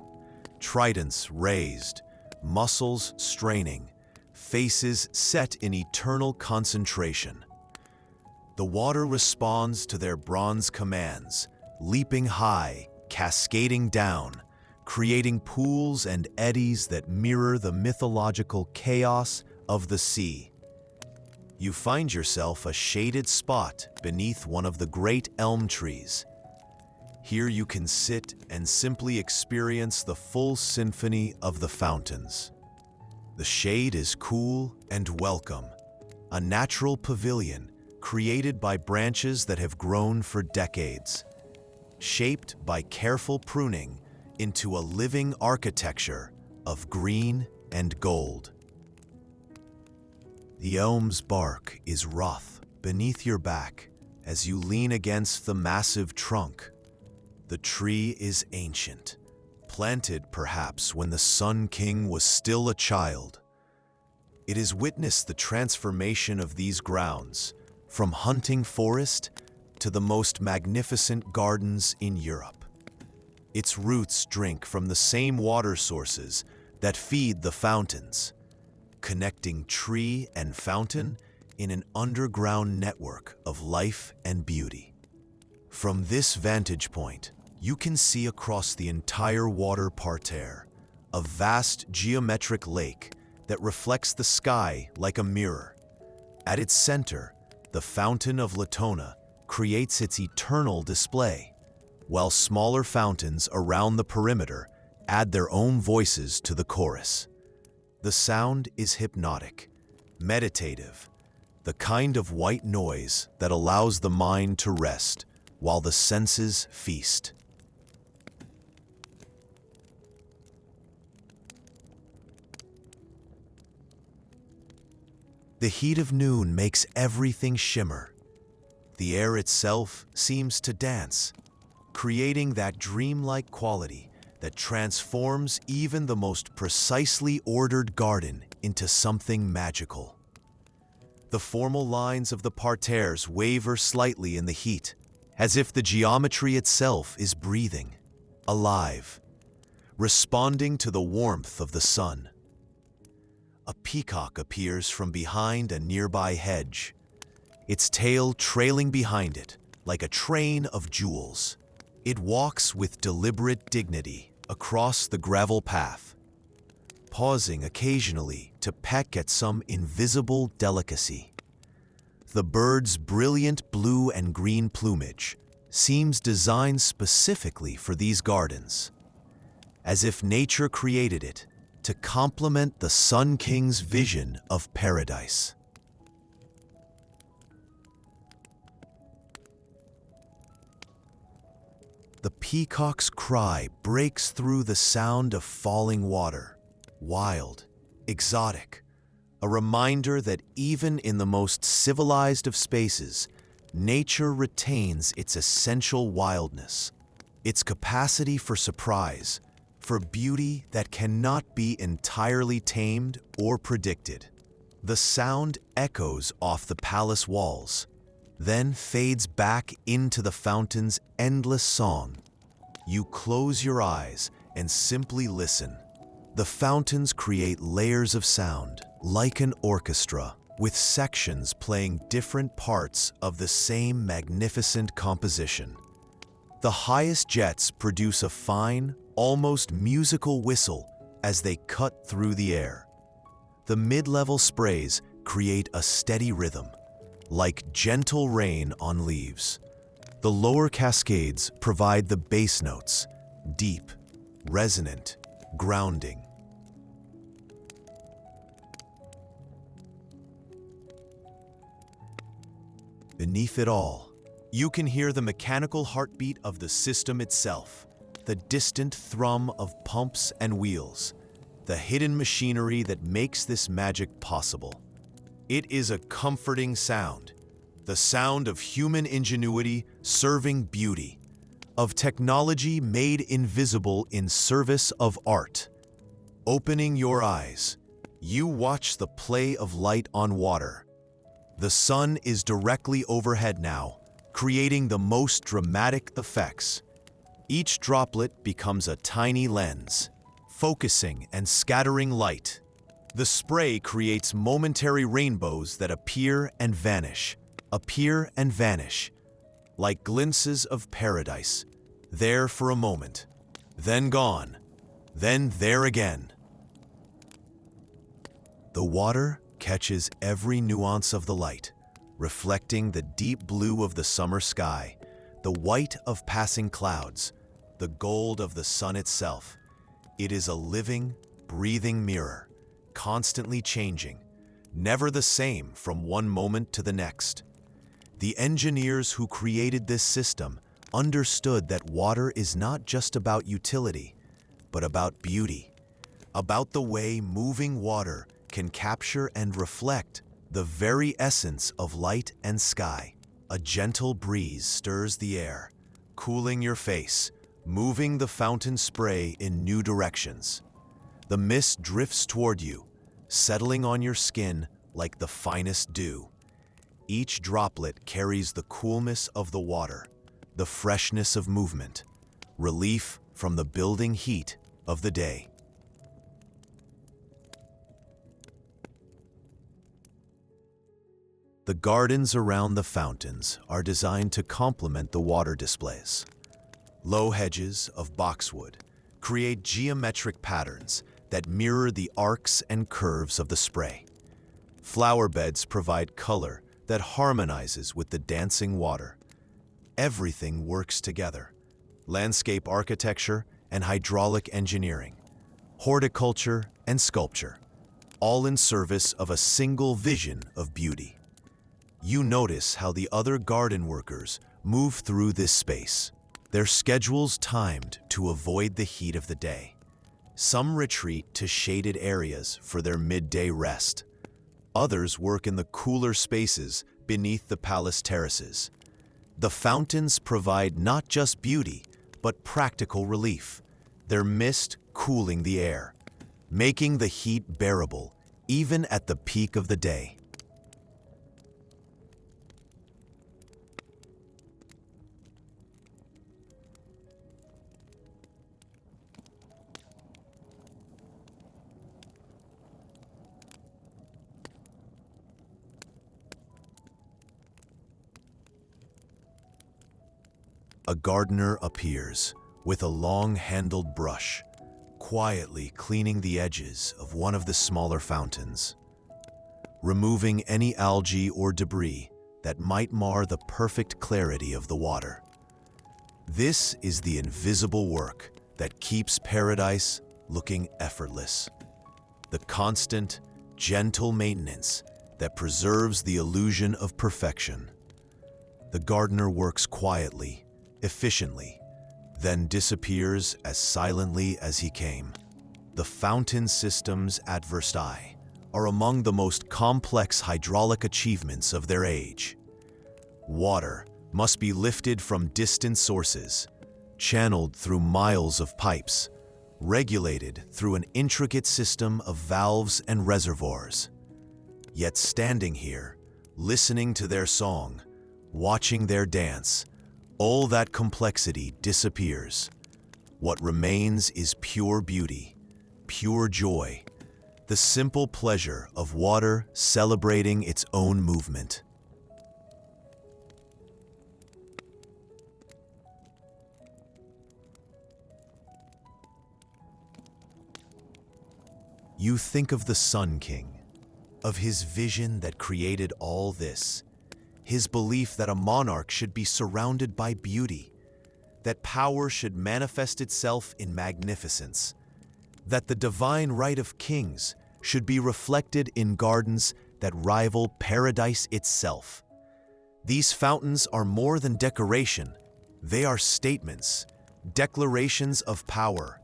Speaker 1: tridents raised, muscles straining, faces set in eternal concentration. The water responds to their bronze commands, leaping high, cascading down, creating pools and eddies that mirror the mythological chaos of the sea. You find yourself a shaded spot beneath one of the great elm trees. Here you can sit and simply experience the full symphony of the fountains. The shade is cool and welcome, a natural pavilion created by branches that have grown for decades, shaped by careful pruning into a living architecture of green and gold. The elm's bark is rough beneath your back as you lean against the massive trunk. The tree is ancient, planted perhaps when the Sun King was still a child. It has witnessed the transformation of these grounds, from hunting forest to the most magnificent gardens in Europe. Its roots drink from the same water sources that feed the fountains, connecting tree and fountain in an underground network of life and beauty. From this vantage point, you can see across the entire water parterre, a vast geometric lake that reflects the sky like a mirror. At its center, the Fountain of Latona creates its eternal display, while smaller fountains around the perimeter add their own voices to the chorus. The sound is hypnotic, meditative, the kind of white noise that allows the mind to rest while the senses feast. The heat of noon makes everything shimmer. The air itself seems to dance, creating that dreamlike quality that transforms even the most precisely ordered garden into something magical. The formal lines of the parterres waver slightly in the heat, as if the geometry itself is breathing, alive, responding to the warmth of the sun. A peacock appears from behind a nearby hedge, its tail trailing behind it like a train of jewels. It walks with deliberate dignity across the gravel path, pausing occasionally to peck at some invisible delicacy. The bird's brilliant blue and green plumage seems designed specifically for these gardens, as if nature created it to complement the Sun King's vision of paradise. The peacock's cry breaks through the sound of falling water, wild, exotic, a reminder that even in the most civilized of spaces, nature retains its essential wildness, its capacity for surprise, for beauty that cannot be entirely tamed or predicted. The sound echoes off the palace walls, then fades back into the fountain's endless song. You close your eyes and simply listen. The fountains create layers of sound, like an orchestra, with sections playing different parts of the same magnificent composition. The highest jets produce a fine, almost musical whistle as they cut through the air. The mid-level sprays create a steady rhythm, like gentle rain on leaves. The lower cascades provide the bass notes, deep, resonant, grounding. Beneath it all, you can hear the mechanical heartbeat of the system itself, the distant thrum of pumps and wheels, the hidden machinery that makes this magic possible. It is a comforting sound, the sound of human ingenuity serving beauty, of technology made invisible in service of art. Opening your eyes, you watch the play of light on water. The sun is directly overhead now, creating the most dramatic effects. Each droplet becomes a tiny lens, focusing and scattering light. The spray creates momentary rainbows that appear and vanish, like glimpses of paradise, there for a moment, then gone, then there again. The water catches every nuance of the light, reflecting the deep blue of the summer sky, the white of passing clouds, the gold of the sun itself. It is a living, breathing mirror, constantly changing, never the same from one moment to the next. The engineers who created this system understood that water is not just about utility, but about beauty, about the way moving water can capture and reflect the very essence of light and sky. A gentle breeze stirs the air, cooling your face, moving the fountain spray in new directions. The mist drifts toward you, settling on your skin like the finest dew. Each droplet carries the coolness of the water, the freshness of movement, relief from the building heat of the day. The gardens around the fountains are designed to complement the water displays. Low hedges of boxwood create geometric patterns that mirror the arcs and curves of the spray. Flower beds provide color that harmonizes with the dancing water. Everything works together: landscape architecture and hydraulic engineering, horticulture and sculpture, all in service of a single vision of beauty. You notice how the other garden workers move through this space, their schedules timed to avoid the heat of the day. Some retreat to shaded areas for their midday rest. Others work in the cooler spaces beneath the palace terraces. The fountains provide not just beauty, but practical relief, their mist cooling the air, making the heat bearable even at the peak of the day. A gardener appears with a long-handled brush, quietly cleaning the edges of one of the smaller fountains, removing any algae or debris that might mar the perfect clarity of the water. This is the invisible work that keeps paradise looking effortless, the constant, gentle maintenance that preserves the illusion of perfection. The gardener works quietly, efficiently, then disappears as silently as he came. The fountain systems at Versailles are among the most complex hydraulic achievements of their age. Water must be lifted from distant sources, channeled through miles of pipes, regulated through an intricate system of valves and reservoirs. Yet standing here, listening to their song, watching their dance, all that complexity disappears. What remains is pure beauty, pure joy, the simple pleasure of water celebrating its own movement. You think of the Sun King, of his vision that created all this, his belief that a monarch should be surrounded by beauty, that power should manifest itself in magnificence, that the divine right of kings should be reflected in gardens that rival paradise itself. These fountains are more than decoration. They are statements, declarations of power,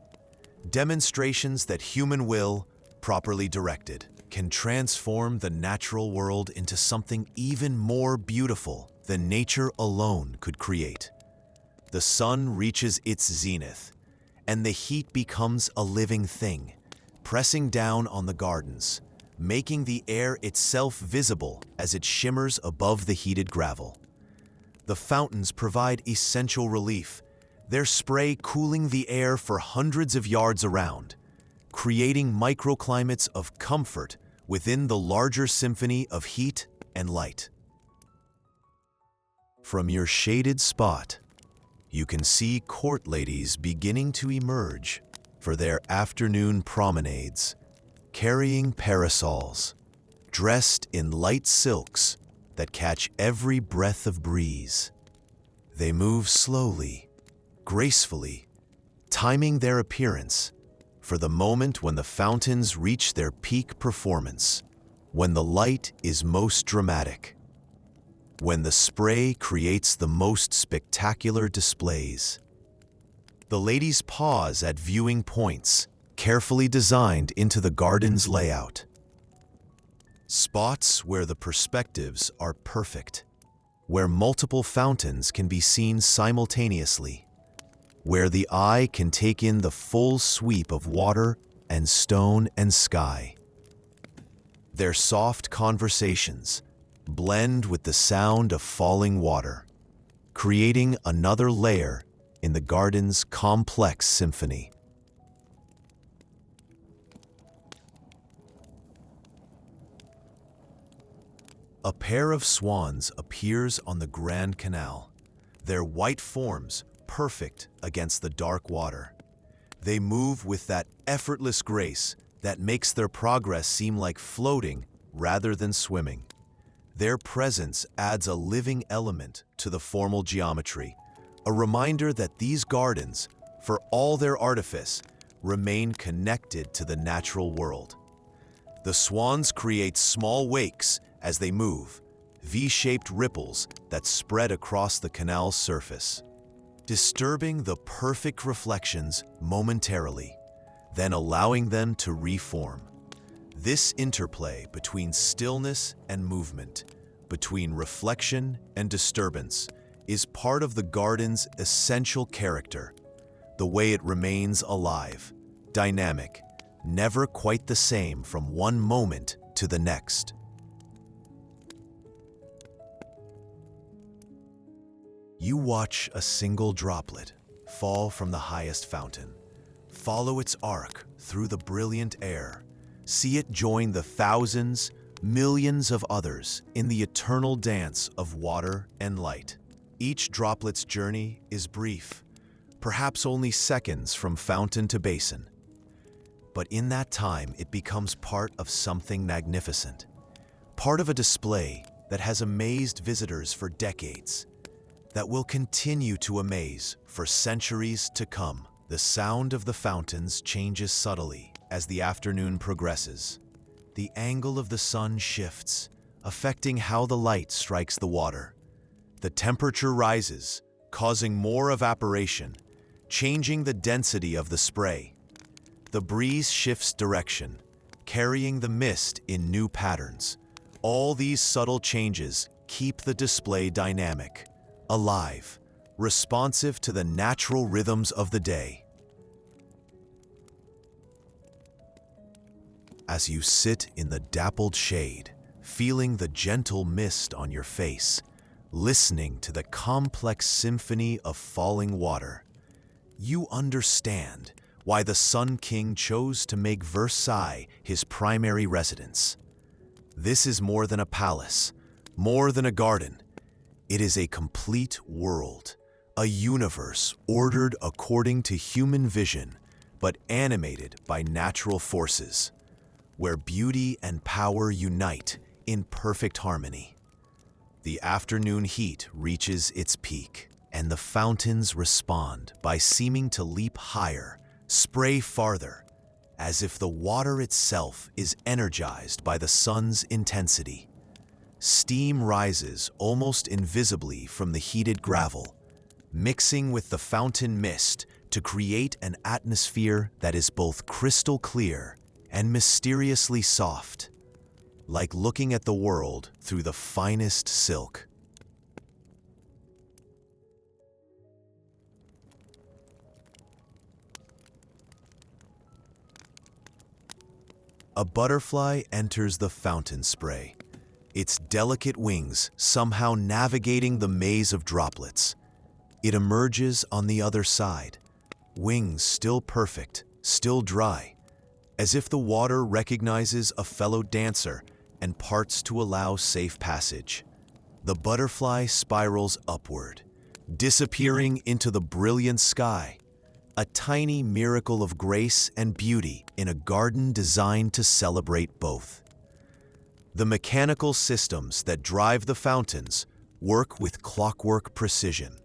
Speaker 1: demonstrations that human will, properly directed, can transform the natural world into something even more beautiful than nature alone could create. The sun reaches its zenith, and the heat becomes a living thing, pressing down on the gardens, making the air itself visible as it shimmers above the heated gravel. The fountains provide essential relief, their spray cooling the air for hundreds of yards around, creating microclimates of comfort within the larger symphony of heat and light. From your shaded spot, you can see court ladies beginning to emerge for their afternoon promenades, carrying parasols, dressed in light silks that catch every breath of breeze. They move slowly, gracefully, timing their appearance for the moment when the fountains reach their peak performance, when the light is most dramatic, when the spray creates the most spectacular displays. The ladies pause at viewing points, carefully designed into the garden's layout. Spots where the perspectives are perfect, where multiple fountains can be seen simultaneously, where the eye can take in the full sweep of water and stone and sky. Their soft conversations blend with the sound of falling water, creating another layer in the garden's complex symphony. A pair of swans appears on the Grand Canal, their white forms perfect against the dark water. They move with that effortless grace that makes their progress seem like floating rather than swimming. Their presence adds a living element to the formal geometry, a reminder that these gardens, for all their artifice, remain connected to the natural world. The swans create small wakes as they move, V-shaped ripples that spread across the canal's surface, disturbing the perfect reflections momentarily, then allowing them to reform. This interplay between stillness and movement, between reflection and disturbance, is part of the garden's essential character, the way it remains alive, dynamic, never quite the same from one moment to the next. You watch a single droplet fall from the highest fountain, follow its arc through the brilliant air, see it join the thousands, millions of others in the eternal dance of water and light. Each droplet's journey is brief, perhaps only seconds from fountain to basin. But in that time, it becomes part of something magnificent, part of a display that has amazed visitors for decades, that will continue to amaze for centuries to come. The sound of the fountains changes subtly as the afternoon progresses. The angle of the sun shifts, affecting how the light strikes the water. The temperature rises, causing more evaporation, changing the density of the spray. The breeze shifts direction, carrying the mist in new patterns. All these subtle changes keep the display dynamic, alive, responsive to the natural rhythms of the day. As you sit in the dappled shade, feeling the gentle mist on your face, listening to the complex symphony of falling water, you understand why the Sun King chose to make Versailles his primary residence. This is more than a palace, more than a garden. It is a complete world, a universe ordered according to human vision, but animated by natural forces, where beauty and power unite in perfect harmony. The afternoon heat reaches its peak, and the fountains respond by seeming to leap higher, spray farther, as if the water itself is energized by the sun's intensity. Steam rises almost invisibly from the heated gravel, mixing with the fountain mist to create an atmosphere that is both crystal clear and mysteriously soft, like looking at the world through the finest silk. A butterfly enters the fountain spray, its delicate wings somehow navigating the maze of droplets. It emerges on the other side, wings still perfect, still dry, as if the water recognizes a fellow dancer and parts to allow safe passage. The butterfly spirals upward, disappearing into the brilliant sky, a tiny miracle of grace and beauty in a garden designed to celebrate both. The mechanical systems that drive the fountains work with clockwork precision,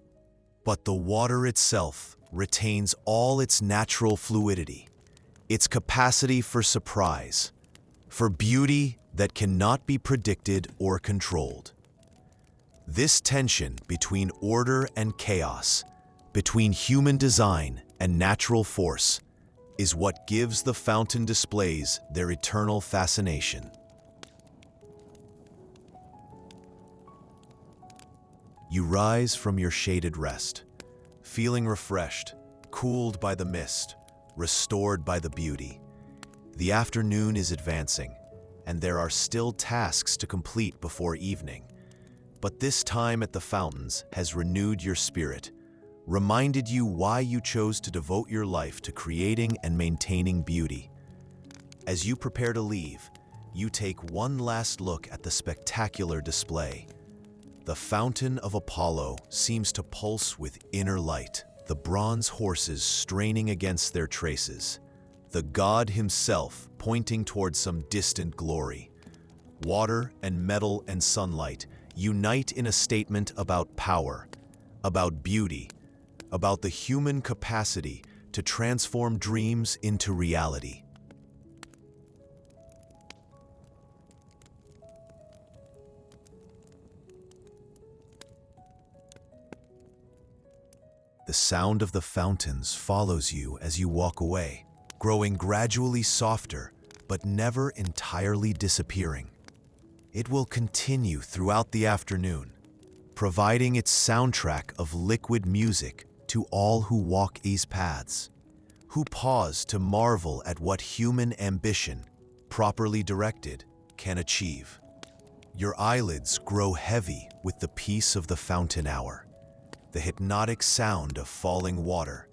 Speaker 1: but the water itself retains all its natural fluidity, its capacity for surprise, for beauty that cannot be predicted or controlled. This tension between order and chaos, between human design and natural force, is what gives the fountain displays their eternal fascination. You rise from your shaded rest, feeling refreshed, cooled by the mist, restored by the beauty. The afternoon is advancing, and there are still tasks to complete before evening. But this time at the fountains has renewed your spirit, reminded you why you chose to devote your life to creating and maintaining beauty. As you prepare to leave, you take one last look at the spectacular display. The Fountain of Apollo seems to pulse with inner light, the bronze horses straining against their traces, the god himself pointing towards some distant glory. Water and metal and sunlight unite in a statement about power, about beauty, about the human capacity to transform dreams into reality. The sound of the fountains follows you as you walk away, growing gradually softer, but never entirely disappearing. It will continue throughout the afternoon, providing its soundtrack of liquid music to all who walk these paths, who pause to marvel at what human ambition, properly directed, can achieve. Your eyelids grow heavy with the peace of the fountain hour, the hypnotic sound of falling water,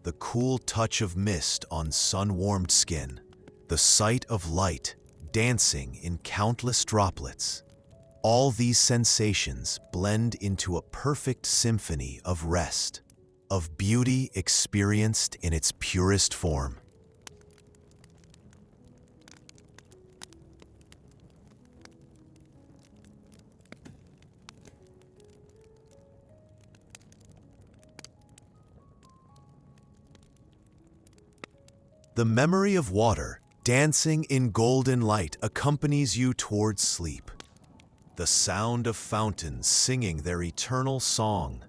Speaker 1: the cool touch of mist on sun-warmed skin, the sight of light dancing in countless droplets. All these sensations blend into a perfect symphony of rest, of beauty experienced in its purest form. The memory of water dancing in golden light accompanies you towards sleep. The sound of fountains singing their eternal song,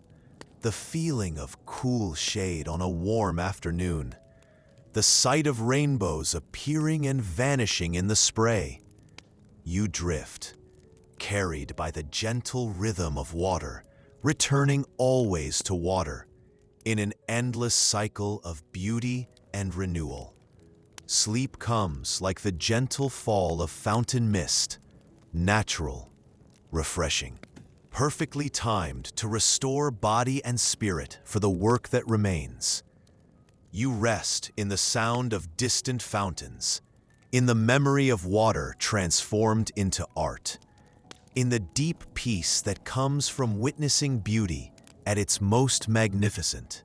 Speaker 1: the feeling of cool shade on a warm afternoon, the sight of rainbows appearing and vanishing in the spray. You drift, carried by the gentle rhythm of water, returning always to water, in an endless cycle of beauty and renewal. Sleep comes like the gentle fall of fountain mist, natural, refreshing, perfectly timed to restore body and spirit for the work that remains. You rest in the sound of distant fountains, in the memory of water transformed into art, in the deep peace that comes from witnessing beauty at its most magnificent.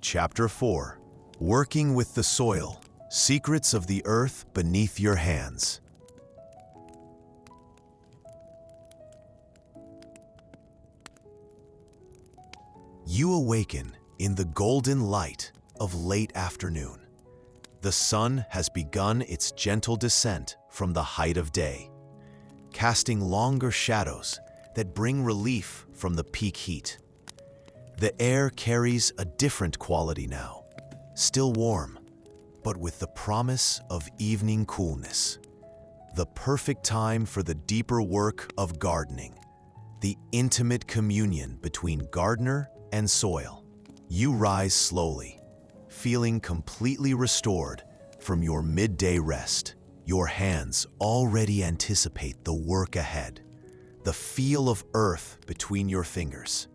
Speaker 1: Chapter 4. Working with the Soil. Secrets of the Earth Beneath Your Hands. You awaken in the golden light of late afternoon. The sun has begun its gentle descent from the height of day, casting longer shadows that bring relief from the peak heat. The air carries a different quality now, still warm, but with the promise of evening coolness. The perfect time for the deeper work of gardening, the intimate communion between gardener and soil. You rise slowly, feeling completely restored from your midday rest. Your hands already anticipate the work ahead, the feel of earth between your fingers,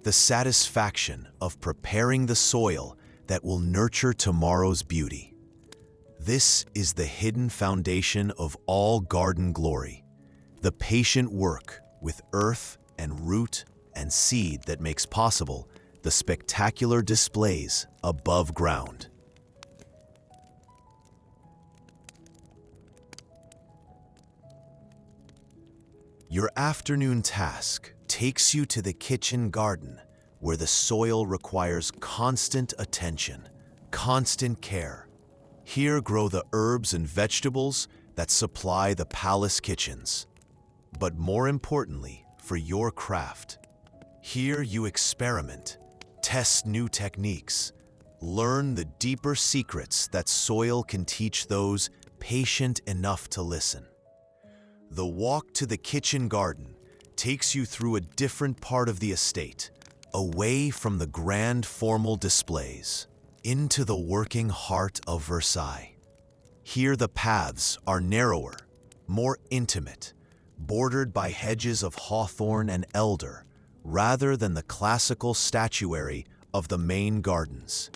Speaker 1: the satisfaction of preparing the soil that will nurture tomorrow's beauty. This is the hidden foundation of all garden glory, the patient work with earth and root and seed that makes possible the spectacular displays above ground. Your afternoon task takes you to the kitchen garden, where the soil requires constant attention, constant care. Here grow the herbs and vegetables that supply the palace kitchens. But more importantly, for your craft, here you experiment, test new techniques, learn the deeper secrets that soil can teach those patient enough to listen. The walk to the kitchen garden takes you through a different part of the estate, away from the grand formal displays, into the working heart of Versailles. Here the paths are narrower, more intimate, bordered by hedges of hawthorn and elder, rather than the classical statuary of the main gardens.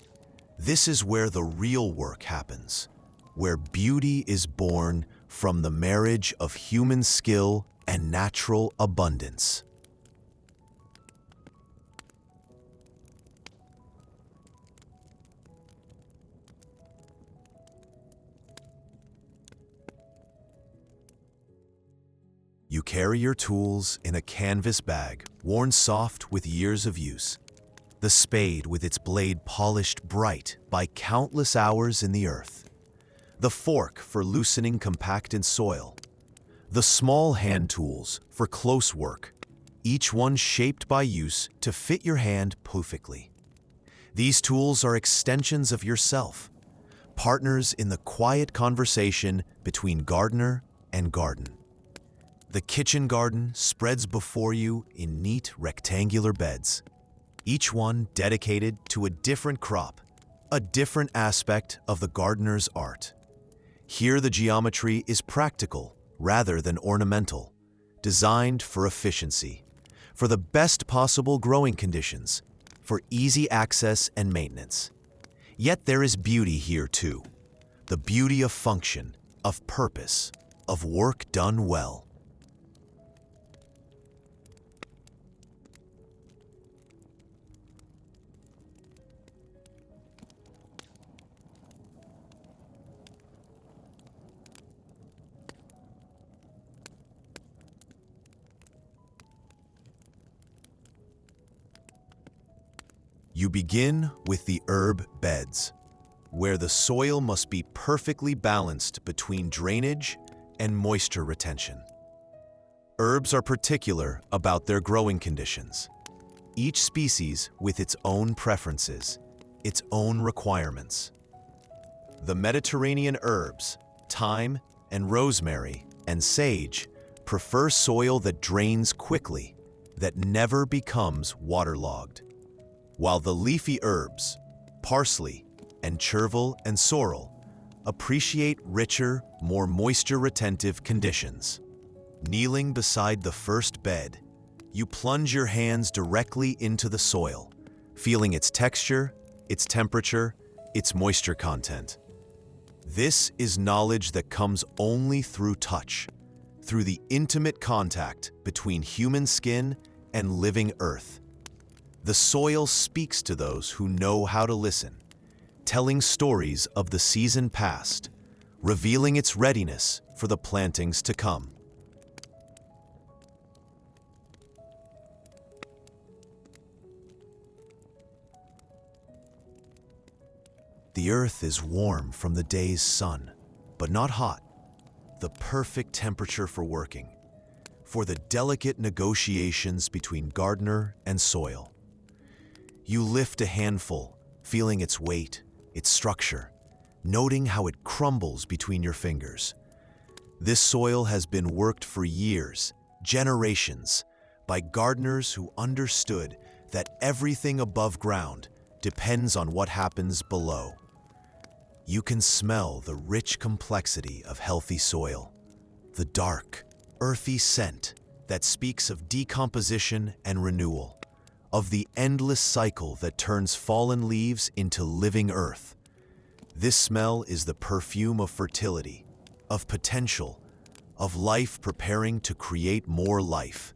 Speaker 1: This is where the real work happens, where beauty is born from the marriage of human skill and natural abundance. You carry your tools in a canvas bag, worn soft with years of use. The spade with its blade polished bright by countless hours in the earth. The fork for loosening compacted soil. The small hand tools for close work, each one shaped by use to fit your hand perfectly. These tools are extensions of yourself, partners in the quiet conversation between gardener and garden. The kitchen garden spreads before you in neat rectangular beds, each one dedicated to a different crop, a different aspect of the gardener's art. Here the geometry is practical rather than ornamental, designed for efficiency, for the best possible growing conditions, for easy access and maintenance. Yet there is beauty here too, the beauty of function, of purpose, of work done well. You begin with the herb beds, where the soil must be perfectly balanced between drainage and moisture retention. Herbs are particular about their growing conditions, each species with its own preferences, its own requirements. The Mediterranean herbs, thyme and rosemary and sage, prefer soil that drains quickly, that never becomes waterlogged. While the leafy herbs, parsley and chervil and sorrel, appreciate richer, more moisture-retentive conditions. Kneeling beside the first bed, you plunge your hands directly into the soil, feeling its texture, its temperature, its moisture content. This is knowledge that comes only through touch, through the intimate contact between human skin and living earth. The soil speaks to those who know how to listen, telling stories of the season past, revealing its readiness for the plantings to come. The earth is warm from the day's sun, but not hot, the perfect temperature for working, for the delicate negotiations between gardener and soil. You lift a handful, feeling its weight, its structure, noting how it crumbles between your fingers. This soil has been worked for years, generations, by gardeners who understood that everything above ground depends on what happens below. You can smell the rich complexity of healthy soil, the dark, earthy scent that speaks of decomposition and renewal, of the endless cycle that turns fallen leaves into living earth. This smell is the perfume of fertility, of potential, of life preparing to create more life.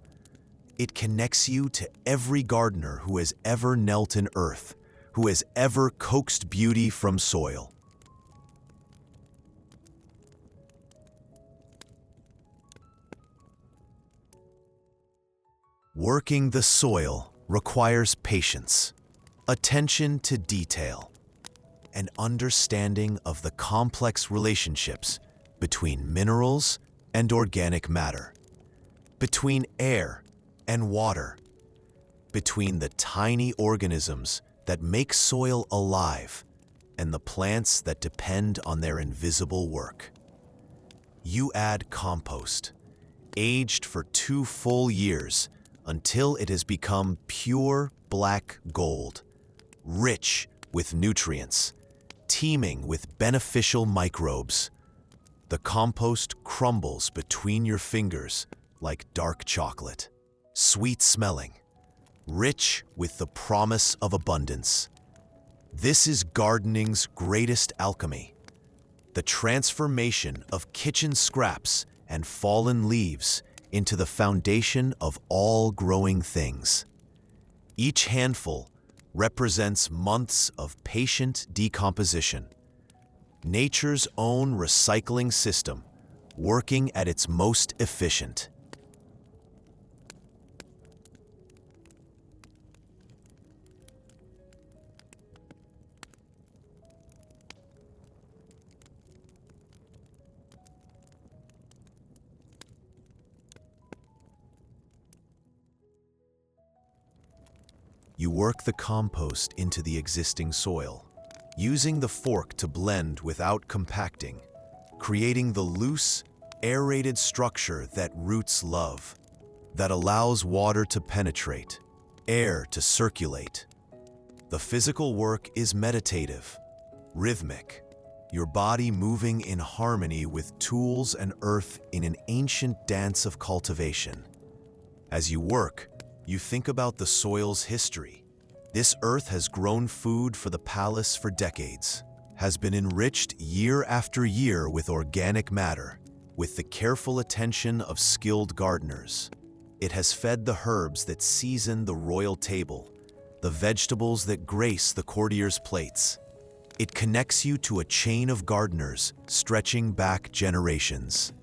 Speaker 1: It connects you to every gardener who has ever knelt in earth, who has ever coaxed beauty from soil. Working the soil requires patience, attention to detail, and understanding of the complex relationships between minerals and organic matter, between air and water, between the tiny organisms that make soil alive and the plants that depend on their invisible work. You add compost, aged for 2 full years, until it has become pure black gold, rich with nutrients, teeming with beneficial microbes. The compost crumbles between your fingers like dark chocolate, sweet-smelling, rich with the promise of abundance. This is gardening's greatest alchemy, the transformation of kitchen scraps and fallen leaves into the foundation of all growing things. Each handful represents months of patient decomposition, nature's own recycling system working at its most efficient. You work the compost into the existing soil, using the fork to blend without compacting, creating the loose, aerated structure that roots love, that allows water to penetrate, air to circulate. The physical work is meditative, rhythmic, your body moving in harmony with tools and earth in an ancient dance of cultivation. As you work, you think about the soil's history. This earth has grown food for the palace for decades, has been enriched year after year with organic matter, with the careful attention of skilled gardeners. It has fed the herbs that season the royal table, the vegetables that grace the courtiers' plates. It connects you to a chain of gardeners stretching back generations.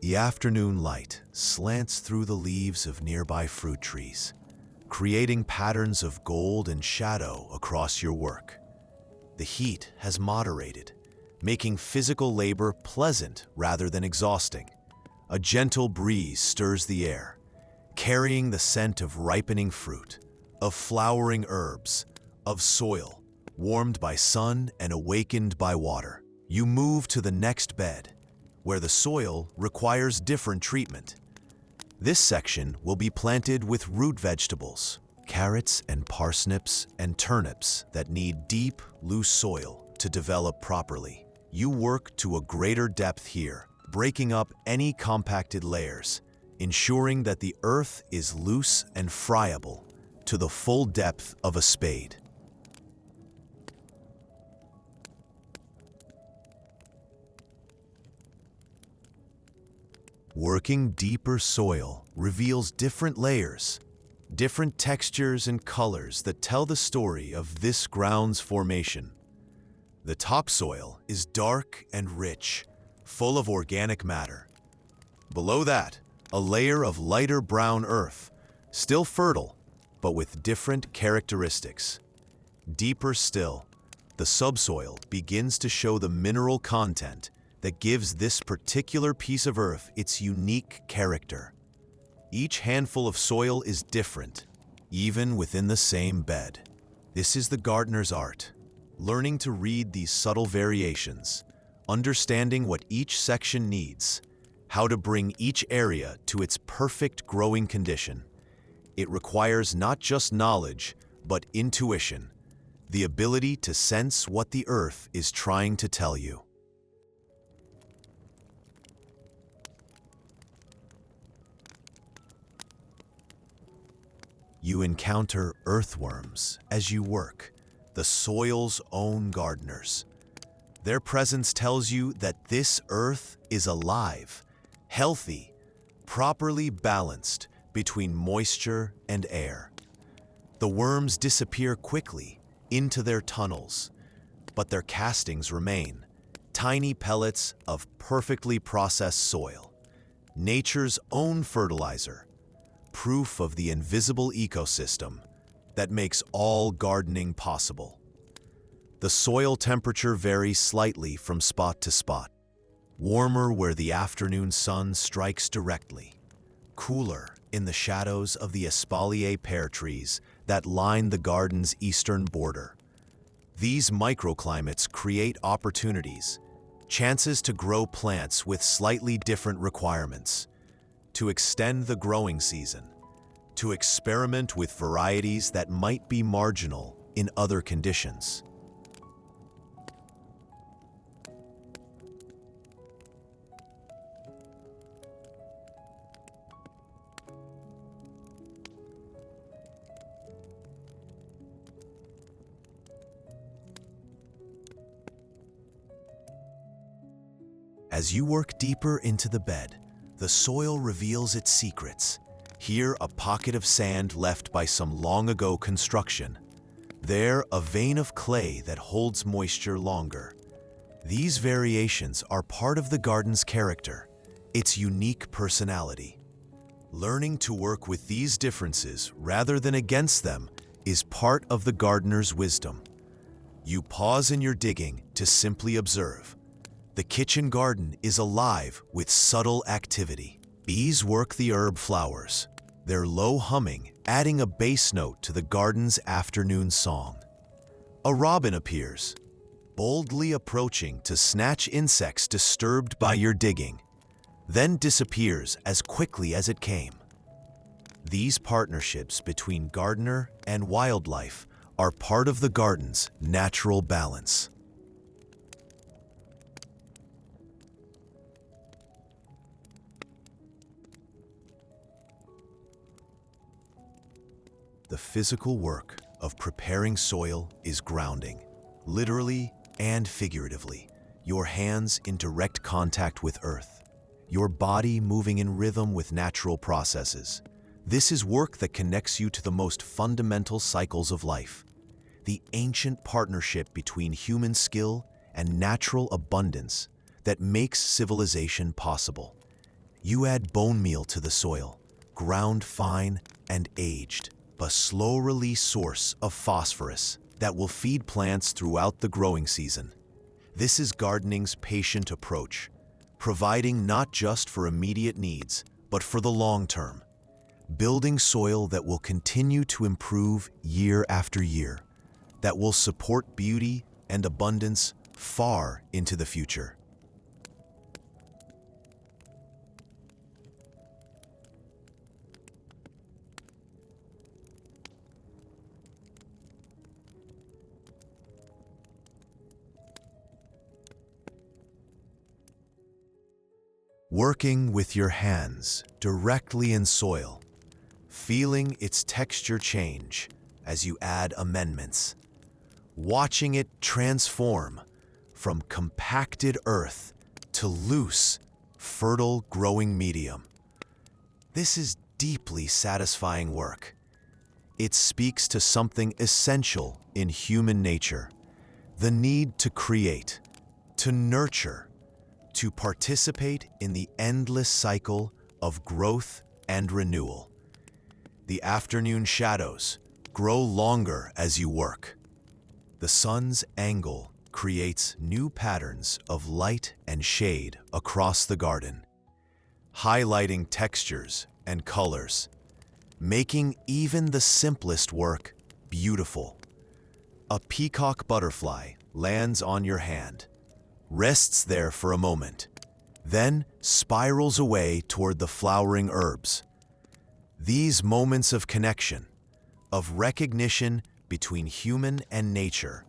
Speaker 1: The afternoon light slants through the leaves of nearby fruit trees, creating patterns of gold and shadow across your work. The heat has moderated, making physical labor pleasant rather than exhausting. A gentle breeze stirs the air, carrying the scent of ripening fruit, of flowering herbs, of soil, warmed by sun and awakened by water. You move to the next bed, where the soil requires different treatment. This section will be planted with root vegetables, carrots and parsnips and turnips that need deep, loose soil to develop properly. You work to a greater depth here, breaking up any compacted layers, ensuring that the earth is loose and friable to the full depth of a spade. Working deeper soil reveals different layers, different textures and colors that tell the story of this ground's formation. The topsoil is dark and rich, full of organic matter. Below that, a layer of lighter brown earth, still fertile, but with different characteristics. Deeper still, the subsoil begins to show the mineral content that gives this particular piece of earth its unique character. Each handful of soil is different, even within the same bed. This is the gardener's art, learning to read these subtle variations, understanding what each section needs, how to bring each area to its perfect growing condition. It requires not just knowledge, but intuition, the ability to sense what the earth is trying to tell you. You encounter earthworms as you work, the soil's own gardeners. Their presence tells you that this earth is alive, healthy, properly balanced between moisture and air. The worms disappear quickly into their tunnels, but their castings remain, tiny pellets of perfectly processed soil, nature's own fertilizer, proof of the invisible ecosystem that makes all gardening possible. The soil temperature varies slightly from spot to spot. Warmer where the afternoon sun strikes directly, cooler in the shadows of the espalier pear trees that line the garden's eastern border. These microclimates create opportunities, chances to grow plants with slightly different requirements, to extend the growing season, to experiment with varieties that might be marginal in other conditions. As you work deeper into the bed, the soil reveals its secrets. Here, a pocket of sand left by some long-ago construction. There, a vein of clay that holds moisture longer. These variations are part of the garden's character, its unique personality. Learning to work with these differences rather than against them is part of the gardener's wisdom. You pause in your digging to simply observe. The kitchen garden is alive with subtle activity. Bees work the herb flowers, their low humming adding a bass note to the garden's afternoon song. A robin appears, boldly approaching to snatch insects disturbed by your digging, then disappears as quickly as it came. These partnerships between gardener and wildlife are part of the garden's natural balance. The physical work of preparing soil is grounding, literally and figuratively, your hands in direct contact with earth, your body moving in rhythm with natural processes. This is work that connects you to the most fundamental cycles of life, the ancient partnership between human skill and natural abundance that makes civilization possible. You add bone meal to the soil, ground fine and aged, a slow-release source of phosphorus that will feed plants throughout the growing season. This is gardening's patient approach, providing not just for immediate needs, but for the long term, building soil that will continue to improve year after year, that will support beauty and abundance far into the future. Working with your hands directly in soil, feeling its texture change as you add amendments, watching it transform from compacted earth to loose, fertile growing medium. This is deeply satisfying work. It speaks to something essential in human nature, the need to create, to nurture, to participate in the endless cycle of growth and renewal. The afternoon shadows grow longer as you work. The sun's angle creates new patterns of light and shade across the garden, highlighting textures and colors, making even the simplest work beautiful. A peacock butterfly lands on your hand, rests there for a moment, then spirals away toward the flowering herbs. These moments of connection, of recognition between human and nature,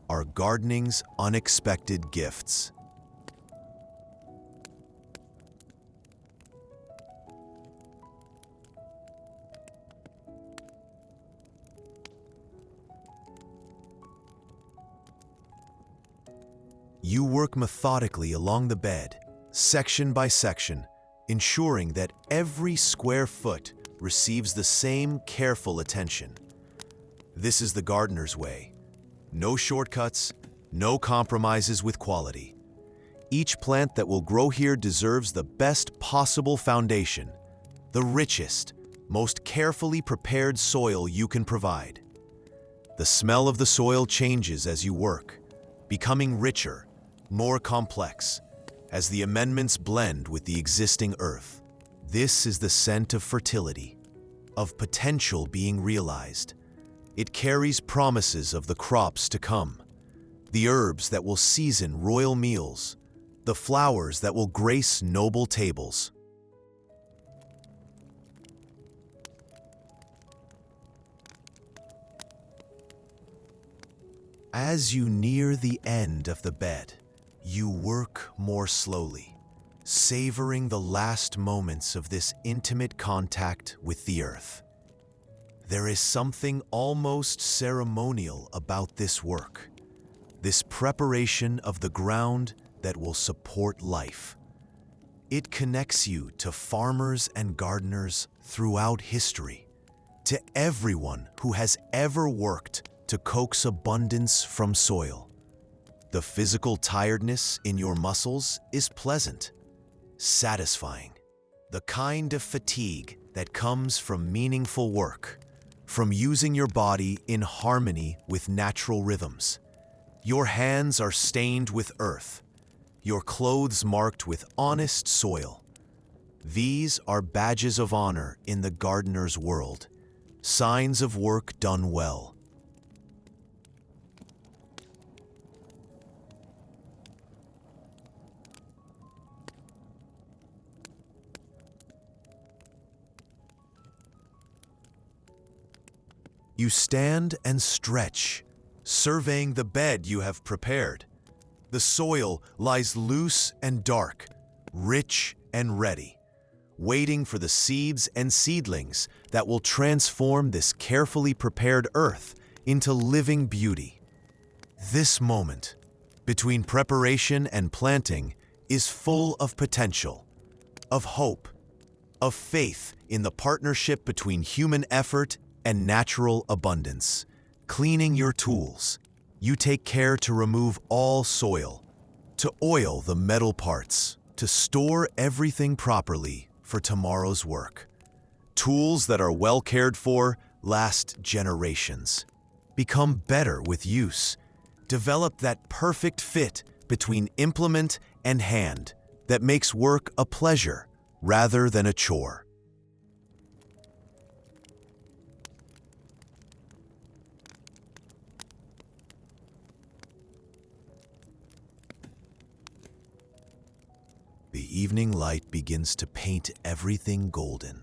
Speaker 1: are gardening's unexpected gifts. You work methodically along the bed, section by section, ensuring that every square foot receives the same careful attention. This is the gardener's way. No shortcuts, no compromises with quality. Each plant that will grow here deserves the best possible foundation, the richest, most carefully prepared soil you can provide. The smell of the soil changes as you work, becoming richer, more complex, as the amendments blend with the existing earth. This is the scent of fertility, of potential being realized. It carries promises of the crops to come, the herbs that will season royal meals, the flowers that will grace noble tables. As you near the end of the bed, you work more slowly, savoring the last moments of this intimate contact with the earth. There is something almost ceremonial about this work, this preparation of the ground that will support life. It connects you to farmers and gardeners throughout history, to everyone who has ever worked to coax abundance from soil. The physical tiredness in your muscles is pleasant, satisfying, the kind of fatigue that comes from meaningful work, from using your body in harmony with natural rhythms. Your hands are stained with earth, your clothes marked with honest soil. These are badges of honor in the gardener's world, signs of work done well. You stand and stretch, surveying the bed you have prepared. The soil lies loose and dark, rich and ready, waiting for the seeds and seedlings that will transform this carefully prepared earth into living beauty. This moment, between preparation and planting, is full of potential, of hope, of faith in the partnership between human effort and natural abundance. Cleaning your tools, you take care to remove all soil, to oil the metal parts, to store everything properly for tomorrow's work. Tools that are well cared for last generations, become better with use, develop that perfect fit between implement and hand that makes work a pleasure rather than a chore. The evening light begins to paint everything golden.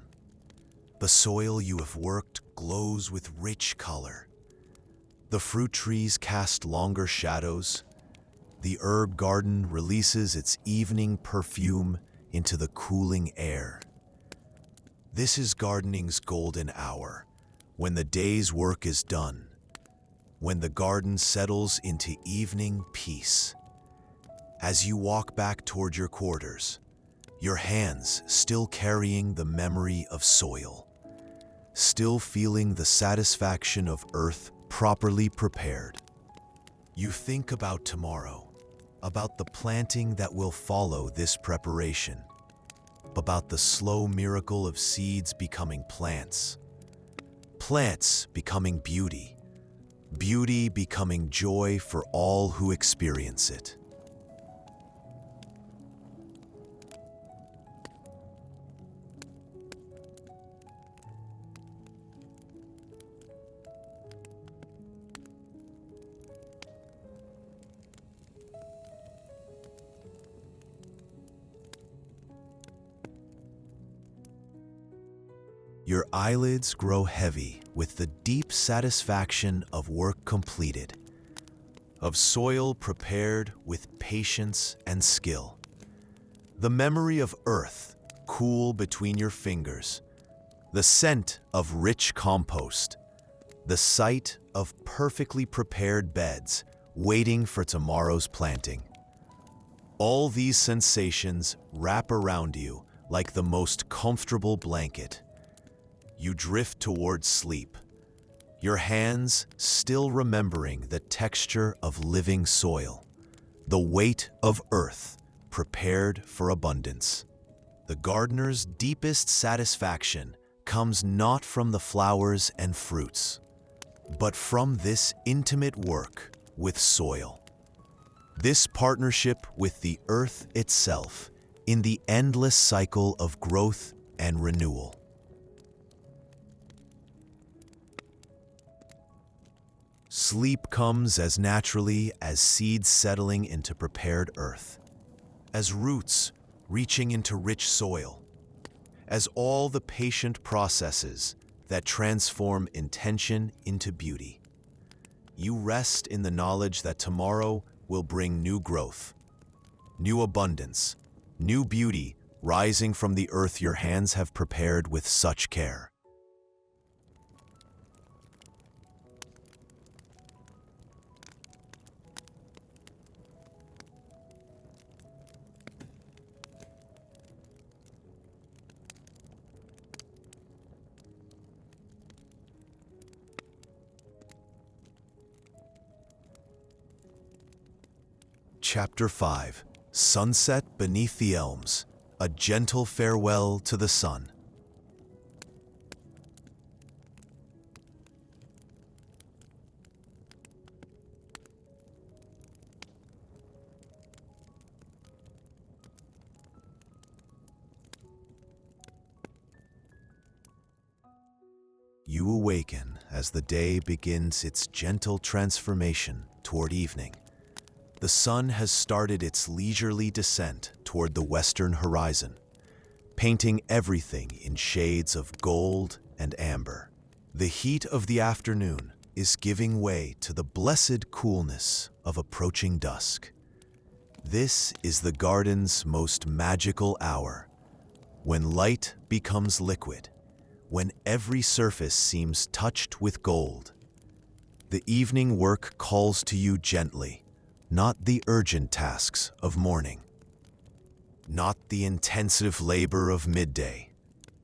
Speaker 1: The soil you have worked glows with rich color. The fruit trees cast longer shadows. The herb garden releases its evening perfume into the cooling air. This is gardening's golden hour, when the day's work is done, when the garden settles into evening peace. As you walk back toward your quarters, your hands still carrying the memory of soil, still feeling the satisfaction of earth properly prepared. You think about tomorrow, about the planting that will follow this preparation, about the slow miracle of seeds becoming plants, plants becoming beauty, beauty becoming joy for all who experience it. Your eyelids grow heavy with the deep satisfaction of work completed, of soil prepared with patience and skill. The memory of earth cool between your fingers, the scent of rich compost, the sight of perfectly prepared beds waiting for tomorrow's planting. All these sensations wrap around you like the most comfortable blanket. You drift towards sleep, your hands still remembering the texture of living soil, the weight of earth prepared for abundance. The gardener's deepest satisfaction comes not from the flowers and fruits, but from this intimate work with soil. This partnership with the earth itself in the endless cycle of growth and renewal. Sleep comes as naturally as seeds settling into prepared earth, as roots reaching into rich soil, as all the patient processes that transform intention into beauty. You rest in the knowledge that tomorrow will bring new growth, new abundance, new beauty rising from the earth your hands have prepared with such care. Chapter 5. Sunset Beneath the Elms, a gentle farewell to the sun. You awaken as the day begins its gentle transformation toward evening. The sun has started its leisurely descent toward the western horizon, painting everything in shades of gold and amber. The heat of the afternoon is giving way to the blessed coolness of approaching dusk. This is the garden's most magical hour, when light becomes liquid, when every surface seems touched with gold. The evening work calls to you gently, not the urgent tasks of morning, not the intensive labor of midday,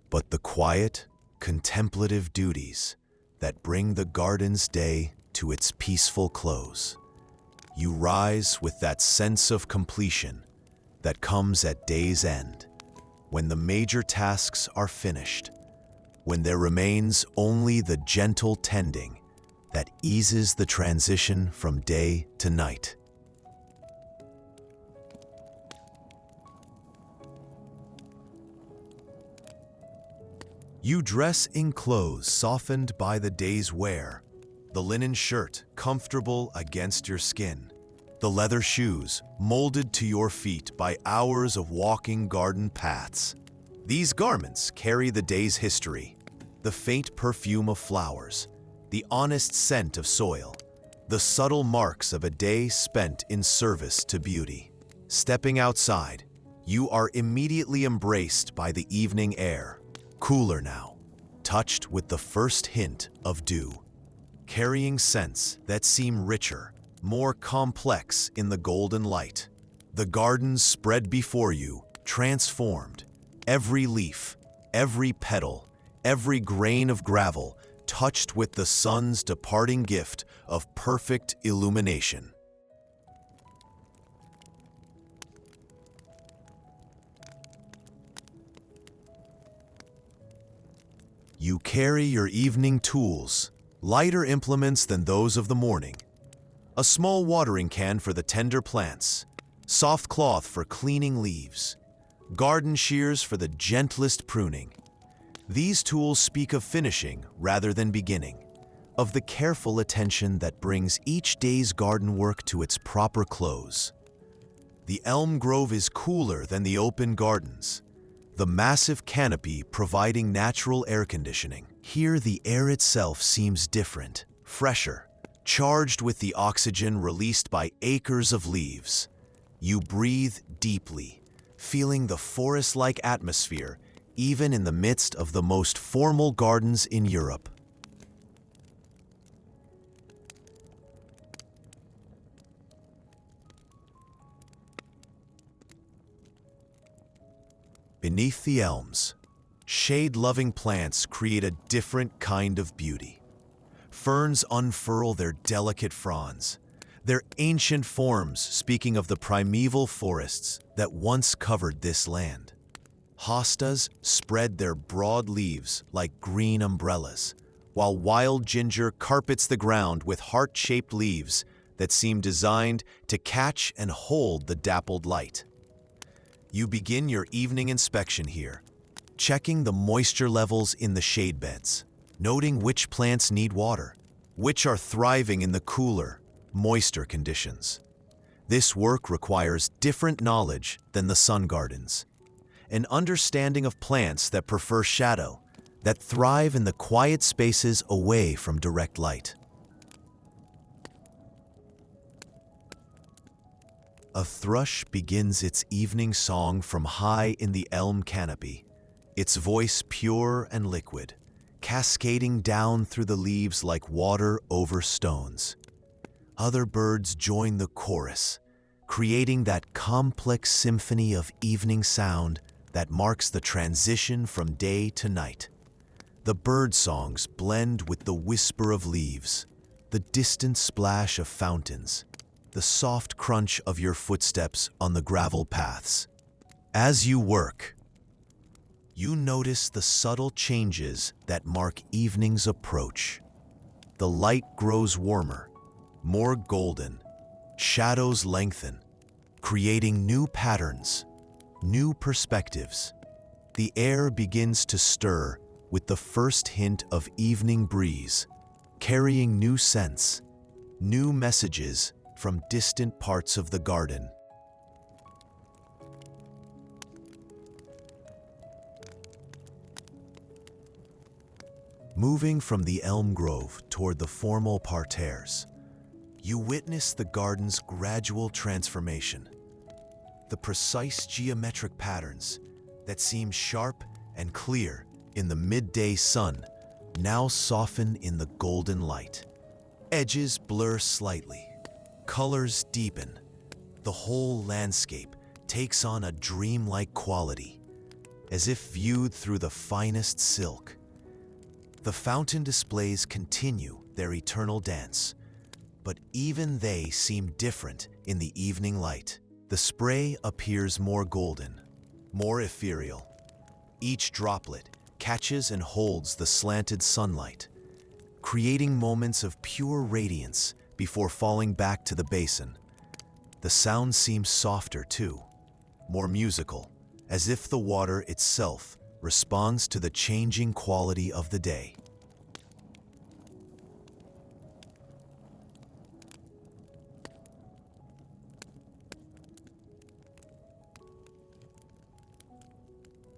Speaker 1: but the quiet, contemplative duties that bring the garden's day to its peaceful close. You rise with that sense of completion that comes at day's end, when the major tasks are finished, when there remains only the gentle tending that eases the transition from day to night. You dress in clothes softened by the day's wear, the linen shirt comfortable against your skin, the leather shoes molded to your feet by hours of walking garden paths. These garments carry the day's history, the faint perfume of flowers, the honest scent of soil, the subtle marks of a day spent in service to beauty. Stepping outside, you are immediately embraced by the evening air, cooler now, touched with the first hint of dew, carrying scents that seem richer, more complex in the golden light. The gardens spread before you, transformed. Every leaf, every petal, every grain of gravel touched with the sun's departing gift of perfect illumination. You carry your evening tools, lighter implements than those of the morning. A small watering can for the tender plants, soft cloth for cleaning leaves, garden shears for the gentlest pruning. These tools speak of finishing rather than beginning, of the careful attention that brings each day's garden work to its proper close. The elm grove is cooler than the open gardens, the massive canopy providing natural air conditioning. Here the air itself seems different, fresher, charged with the oxygen released by acres of leaves. You breathe deeply, feeling the forest-like atmosphere even in the midst of the most formal gardens in Europe. Beneath the elms, shade-loving plants create a different kind of beauty. Ferns unfurl their delicate fronds, their ancient forms speaking of the primeval forests that once covered this land. Hostas spread their broad leaves like green umbrellas, while wild ginger carpets the ground with heart-shaped leaves that seem designed to catch and hold the dappled light. You begin your evening inspection here, checking the moisture levels in the shade beds, noting which plants need water, which are thriving in the cooler, moister conditions. This work requires different knowledge than the sun gardens, an understanding of plants that prefer shadow, that thrive in the quiet spaces away from direct light. A thrush begins its evening song from high in the elm canopy, its voice pure and liquid, cascading down through the leaves like water over stones. Other birds join the chorus, creating that complex symphony of evening sound that marks the transition from day to night. The bird songs blend with the whisper of leaves, the distant splash of fountains, the soft crunch of your footsteps on the gravel paths. As you work, you notice the subtle changes that mark evening's approach. The light grows warmer, more golden. Shadows lengthen, creating new patterns, new perspectives. The air begins to stir with the first hint of evening breeze, carrying new scents, new messages from distant parts of the garden. Moving from the elm grove toward the formal parterres, you witness the garden's gradual transformation. The precise geometric patterns that seem sharp and clear in the midday sun now soften in the golden light. Edges blur slightly, colors deepen. The whole landscape takes on a dreamlike quality, as if viewed through the finest silk. The fountain displays continue their eternal dance, but even they seem different in the evening light. The spray appears more golden, more ethereal. Each droplet catches and holds the slanted sunlight, creating moments of pure radiance before falling back to the basin. The sound seems softer too, more musical, as if the water itself responds to the changing quality of the day.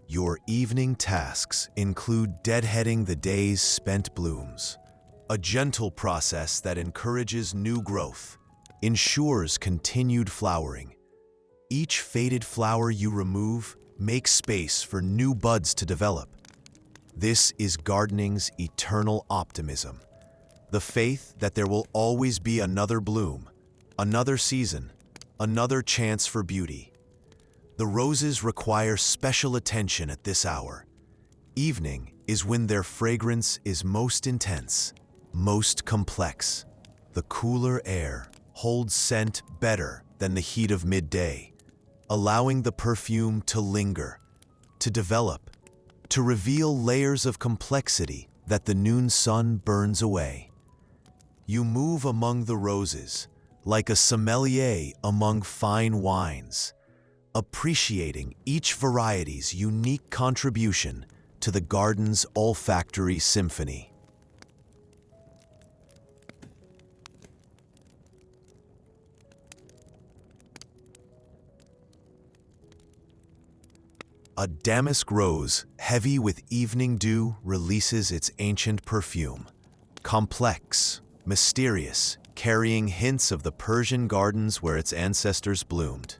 Speaker 1: Your evening tasks include deadheading the day's spent blooms, a gentle process that encourages new growth, ensures continued flowering. Each faded flower you remove makes space for new buds to develop. This is gardening's eternal optimism, the faith that there will always be another bloom, another season, another chance for beauty. The roses require special attention at this hour. Evening is when their fragrance is most intense, most complex. The cooler air holds scent better than the heat of midday, allowing the perfume to linger, to develop, to reveal layers of complexity that the noon sun burns away. You move among the roses, like a sommelier among fine wines, appreciating each variety's unique contribution to the garden's olfactory symphony. A damask rose, heavy with evening dew, releases its ancient perfume. Complex, mysterious, carrying hints of the Persian gardens where its ancestors bloomed.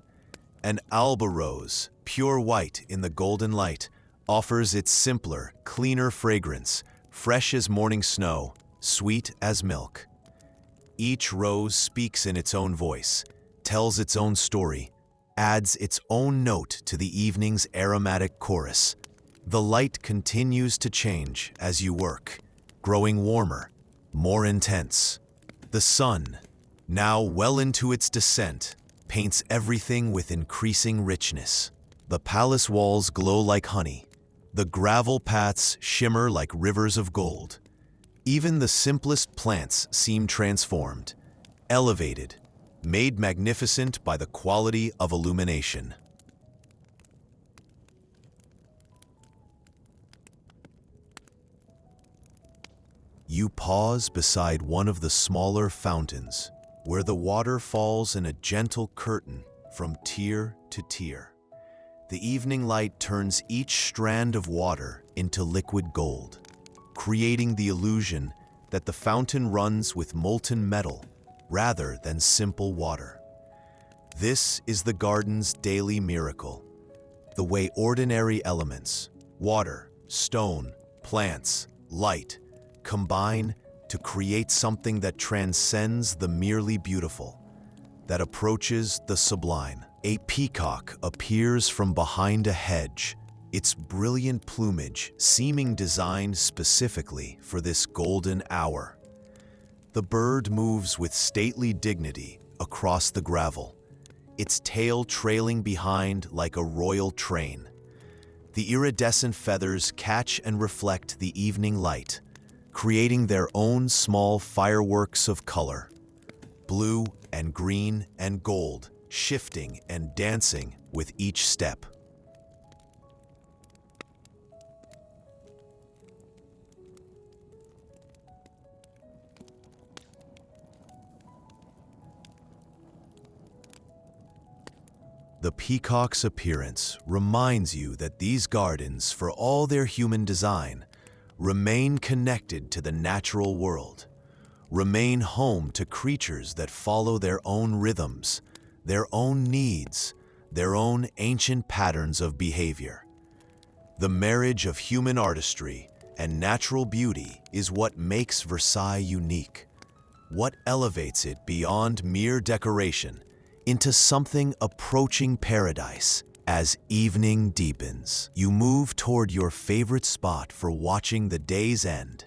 Speaker 1: An alba rose, pure white in the golden light, offers its simpler, cleaner fragrance, fresh as morning snow, sweet as milk. Each rose speaks in its own voice, tells its own story, adds its own note to the evening's aromatic chorus. The light continues to change as you work, growing warmer, more intense. The sun, now well into its descent, paints everything with increasing richness. The palace walls glow like honey. The gravel paths shimmer like rivers of gold. Even the simplest plants seem transformed, elevated, made magnificent by the quality of illumination. You pause beside one of the smaller fountains, where the water falls in a gentle curtain from tier to tier. The evening light turns each strand of water into liquid gold, creating the illusion that the fountain runs with molten metal rather than simple water. This is the garden's daily miracle, the way ordinary elements, water, stone, plants, light, combine to create something that transcends the merely beautiful, that approaches the sublime. A peacock appears from behind a hedge, its brilliant plumage seeming designed specifically for this golden hour. The bird moves with stately dignity across the gravel, its tail trailing behind like a royal train. The iridescent feathers catch and reflect the evening light, creating their own small fireworks of color. Blue and green and gold, shifting and dancing with each step. The peacock's appearance reminds you that these gardens, for all their human design, remain connected to the natural world, remain home to creatures that follow their own rhythms, their own needs, their own ancient patterns of behavior. The marriage of human artistry and natural beauty is what makes Versailles unique, what elevates it beyond mere decoration into something approaching paradise. As evening deepens, you move toward your favorite spot for watching the day's end,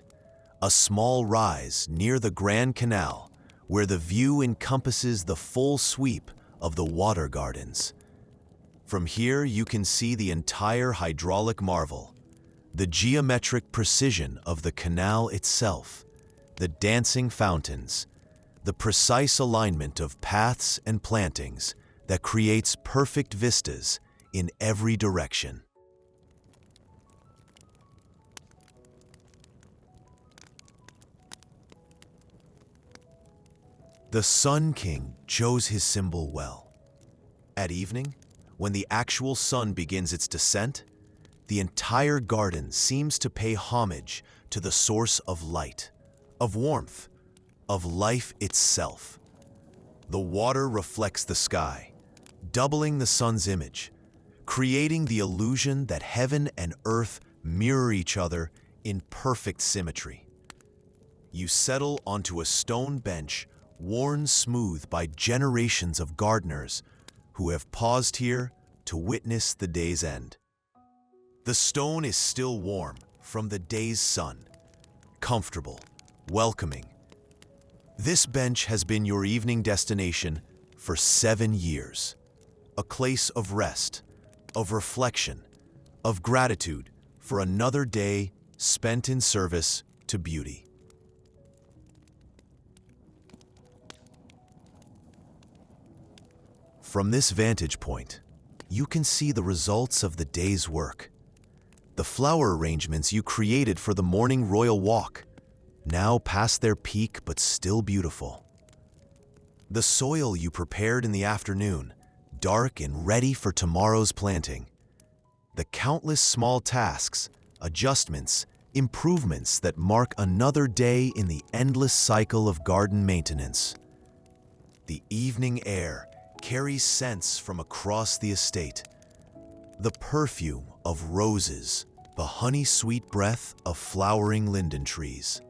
Speaker 1: a small rise near the Grand Canal where the view encompasses the full sweep of the water gardens. From here, you can see the entire hydraulic marvel, the geometric precision of the canal itself, the dancing fountains, the precise alignment of paths and plantings that creates perfect vistas in every direction. The Sun King chose his symbol well. At evening, when the actual sun begins its descent, the entire garden seems to pay homage to the source of light, of warmth, of life itself. The water reflects the sky, doubling the sun's image, creating the illusion that heaven and earth mirror each other in perfect symmetry. You settle onto a stone bench worn smooth by generations of gardeners who have paused here to witness the day's end. The stone is still warm from the day's sun, comfortable, welcoming. This bench has been your evening destination for 7 years, a place of rest, of reflection, of gratitude for another day spent in service to beauty. From this vantage point, you can see the results of the day's work. The flower arrangements you created for the morning royal walk, now past their peak but still beautiful. The soil you prepared in the afternoon, dark and ready for tomorrow's planting. The countless small tasks, adjustments, improvements that mark another day in the endless cycle of garden maintenance. The evening air carries scents from across the estate. The perfume of roses, the honey-sweet breath of flowering linden trees,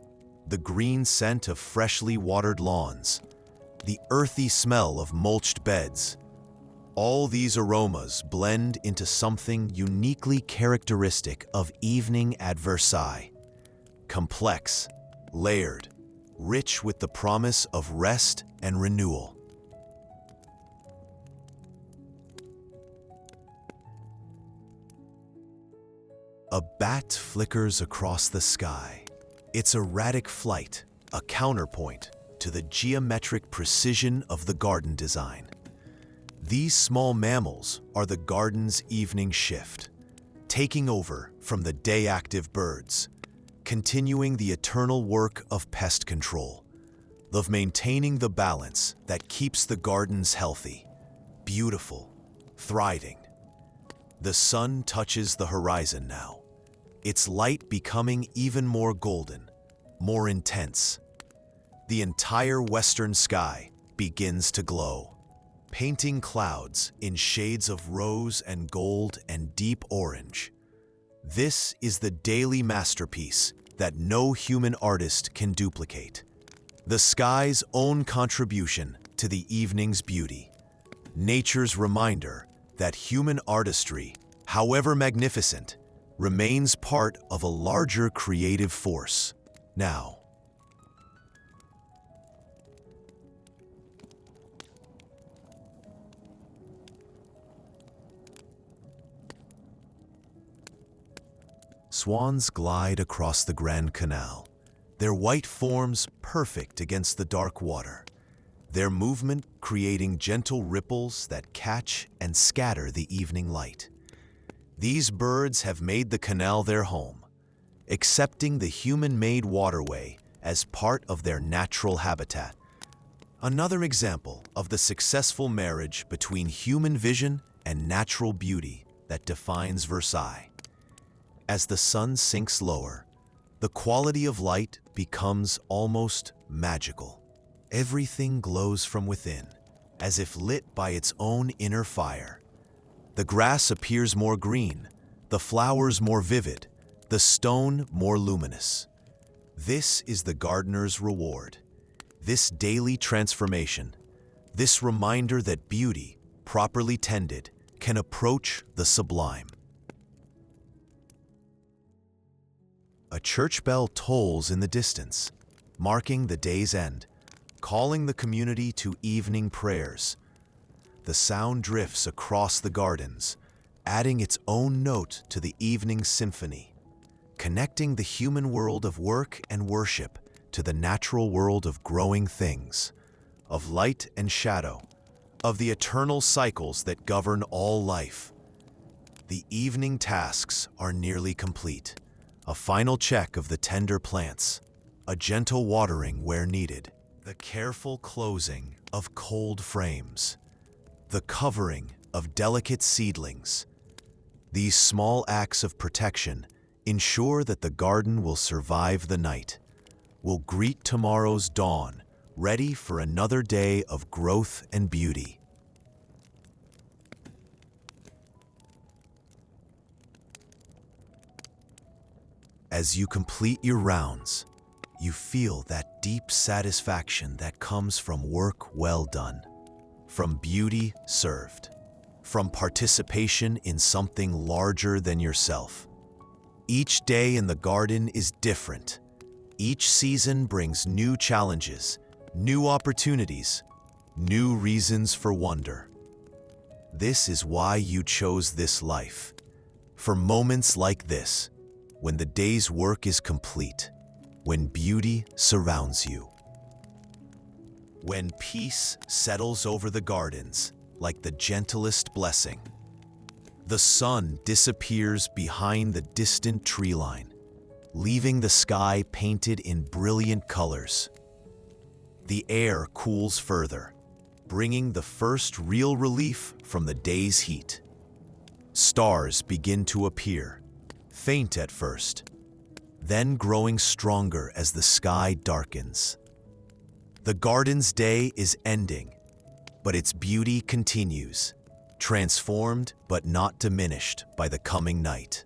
Speaker 1: the green scent of freshly watered lawns, the earthy smell of mulched beds. All these aromas blend into something uniquely characteristic of evening at Versailles. Complex, layered, rich with the promise of rest and renewal. A bat flickers across the sky. Its erratic flight, a counterpoint to the geometric precision of the garden design. These small mammals are the garden's evening shift, taking over from the day-active birds, continuing the eternal work of pest control, of maintaining the balance that keeps the gardens healthy, beautiful, thriving. The sun touches the horizon now, its light becoming even more golden, more intense. The entire western sky begins to glow, painting clouds in shades of rose and gold and deep orange. This is the daily masterpiece that no human artist can duplicate. The sky's own contribution to the evening's beauty. Nature's reminder that human artistry, however magnificent, remains part of a larger creative force. Now, swans glide across the Grand Canal, their white forms perfect against the dark water, their movement creating gentle ripples that catch and scatter the evening light. These birds have made the canal their home, accepting the human-made waterway as part of their natural habitat. Another example of the successful marriage between human vision and natural beauty that defines Versailles. As the sun sinks lower, the quality of light becomes almost magical. Everything glows from within, as if lit by its own inner fire. The grass appears more green, the flowers more vivid, the stone more luminous. This is the gardener's reward. This daily transformation, this reminder that beauty, properly tended, can approach the sublime. A church bell tolls in the distance, marking the day's end, calling the community to evening prayers. The sound drifts across the gardens, adding its own note to the evening symphony, connecting the human world of work and worship to the natural world of growing things, of light and shadow, of the eternal cycles that govern all life. The evening tasks are nearly complete. A final check of the tender plants, a gentle watering where needed, the careful closing of cold frames, the covering of delicate seedlings. These small acts of protection ensure that the garden will survive the night, will greet tomorrow's dawn, ready for another day of growth and beauty. As you complete your rounds, you feel that deep satisfaction that comes from work well done, from beauty served, from participation in something larger than yourself. Each day in the garden is different. Each season brings new challenges, new opportunities, new reasons for wonder. This is why you chose this life. For moments like this, when the day's work is complete, when beauty surrounds you. When peace settles over the gardens like the gentlest blessing. The sun disappears behind the distant tree line, leaving the sky painted in brilliant colors. The air cools further, bringing the first real relief from the day's heat. Stars begin to appear, faint at first, then growing stronger as the sky darkens. The garden's day is ending, but its beauty continues, transformed but not diminished by the coming night.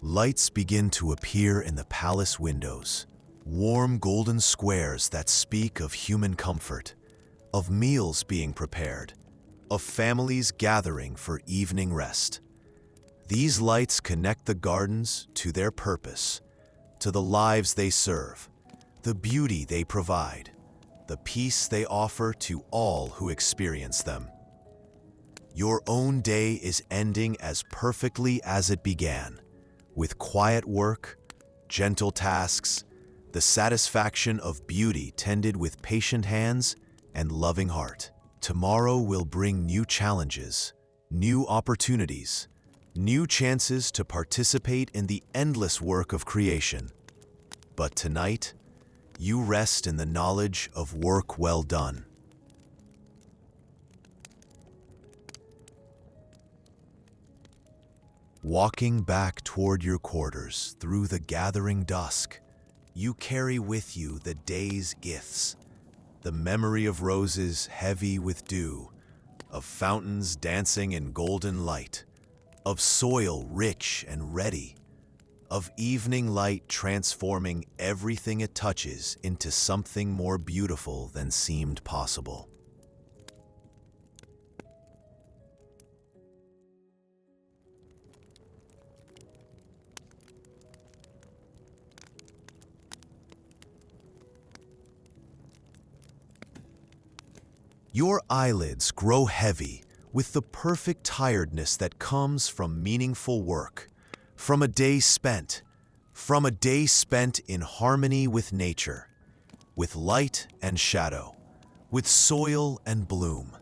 Speaker 1: Lights begin to appear in the palace windows, warm golden squares that speak of human comfort, of meals being prepared, of families gathering for evening rest. These lights connect the gardens to their purpose, to the lives they serve, the beauty they provide, the peace they offer to all who experience them. Your own day is ending as perfectly as it began, with quiet work, gentle tasks, the satisfaction of beauty tended with patient hands and loving heart. Tomorrow will bring new challenges, new opportunities, new chances to participate in the endless work of creation. But tonight, you rest in the knowledge of work well done. Walking back toward your quarters through the gathering dusk, you carry with you the day's gifts, the memory of roses heavy with dew, of fountains dancing in golden light, of soil rich and ready, of evening light transforming everything it touches into something more beautiful than seemed possible. Your eyelids grow heavy with the perfect tiredness that comes from meaningful work, from a day spent in harmony with nature, with light and shadow, with soil and bloom.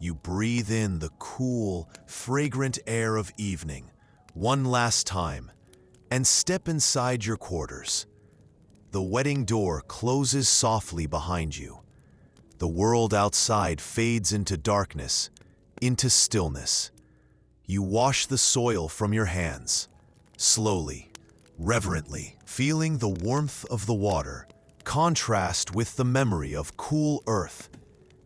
Speaker 1: You breathe in the cool, fragrant air of evening one last time and step inside your quarters. The wedding door closes softly behind you. The world outside fades into darkness, into stillness. You wash the soil from your hands, slowly, reverently, feeling the warmth of the water contrast with the memory of cool earth.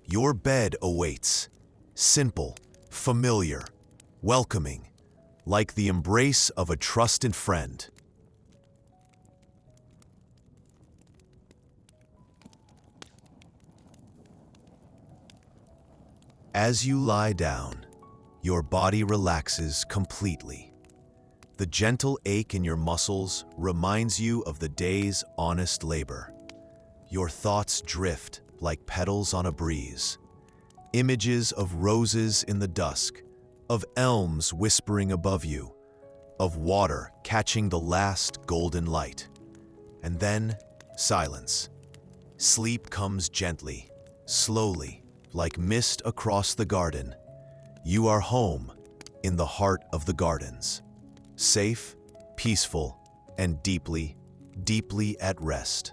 Speaker 1: Your bed awaits, simple, familiar, welcoming, like the embrace of a trusted friend. As you lie down, your body relaxes completely. The gentle ache in your muscles reminds you of the day's honest labor. Your thoughts drift like petals on a breeze. Images of roses in the dusk, of elms whispering above you, of water catching the last golden light. And then, silence. Sleep comes gently, slowly, like mist across the garden. You are home, in the heart of the gardens. Safe, peaceful, and deeply, deeply at rest.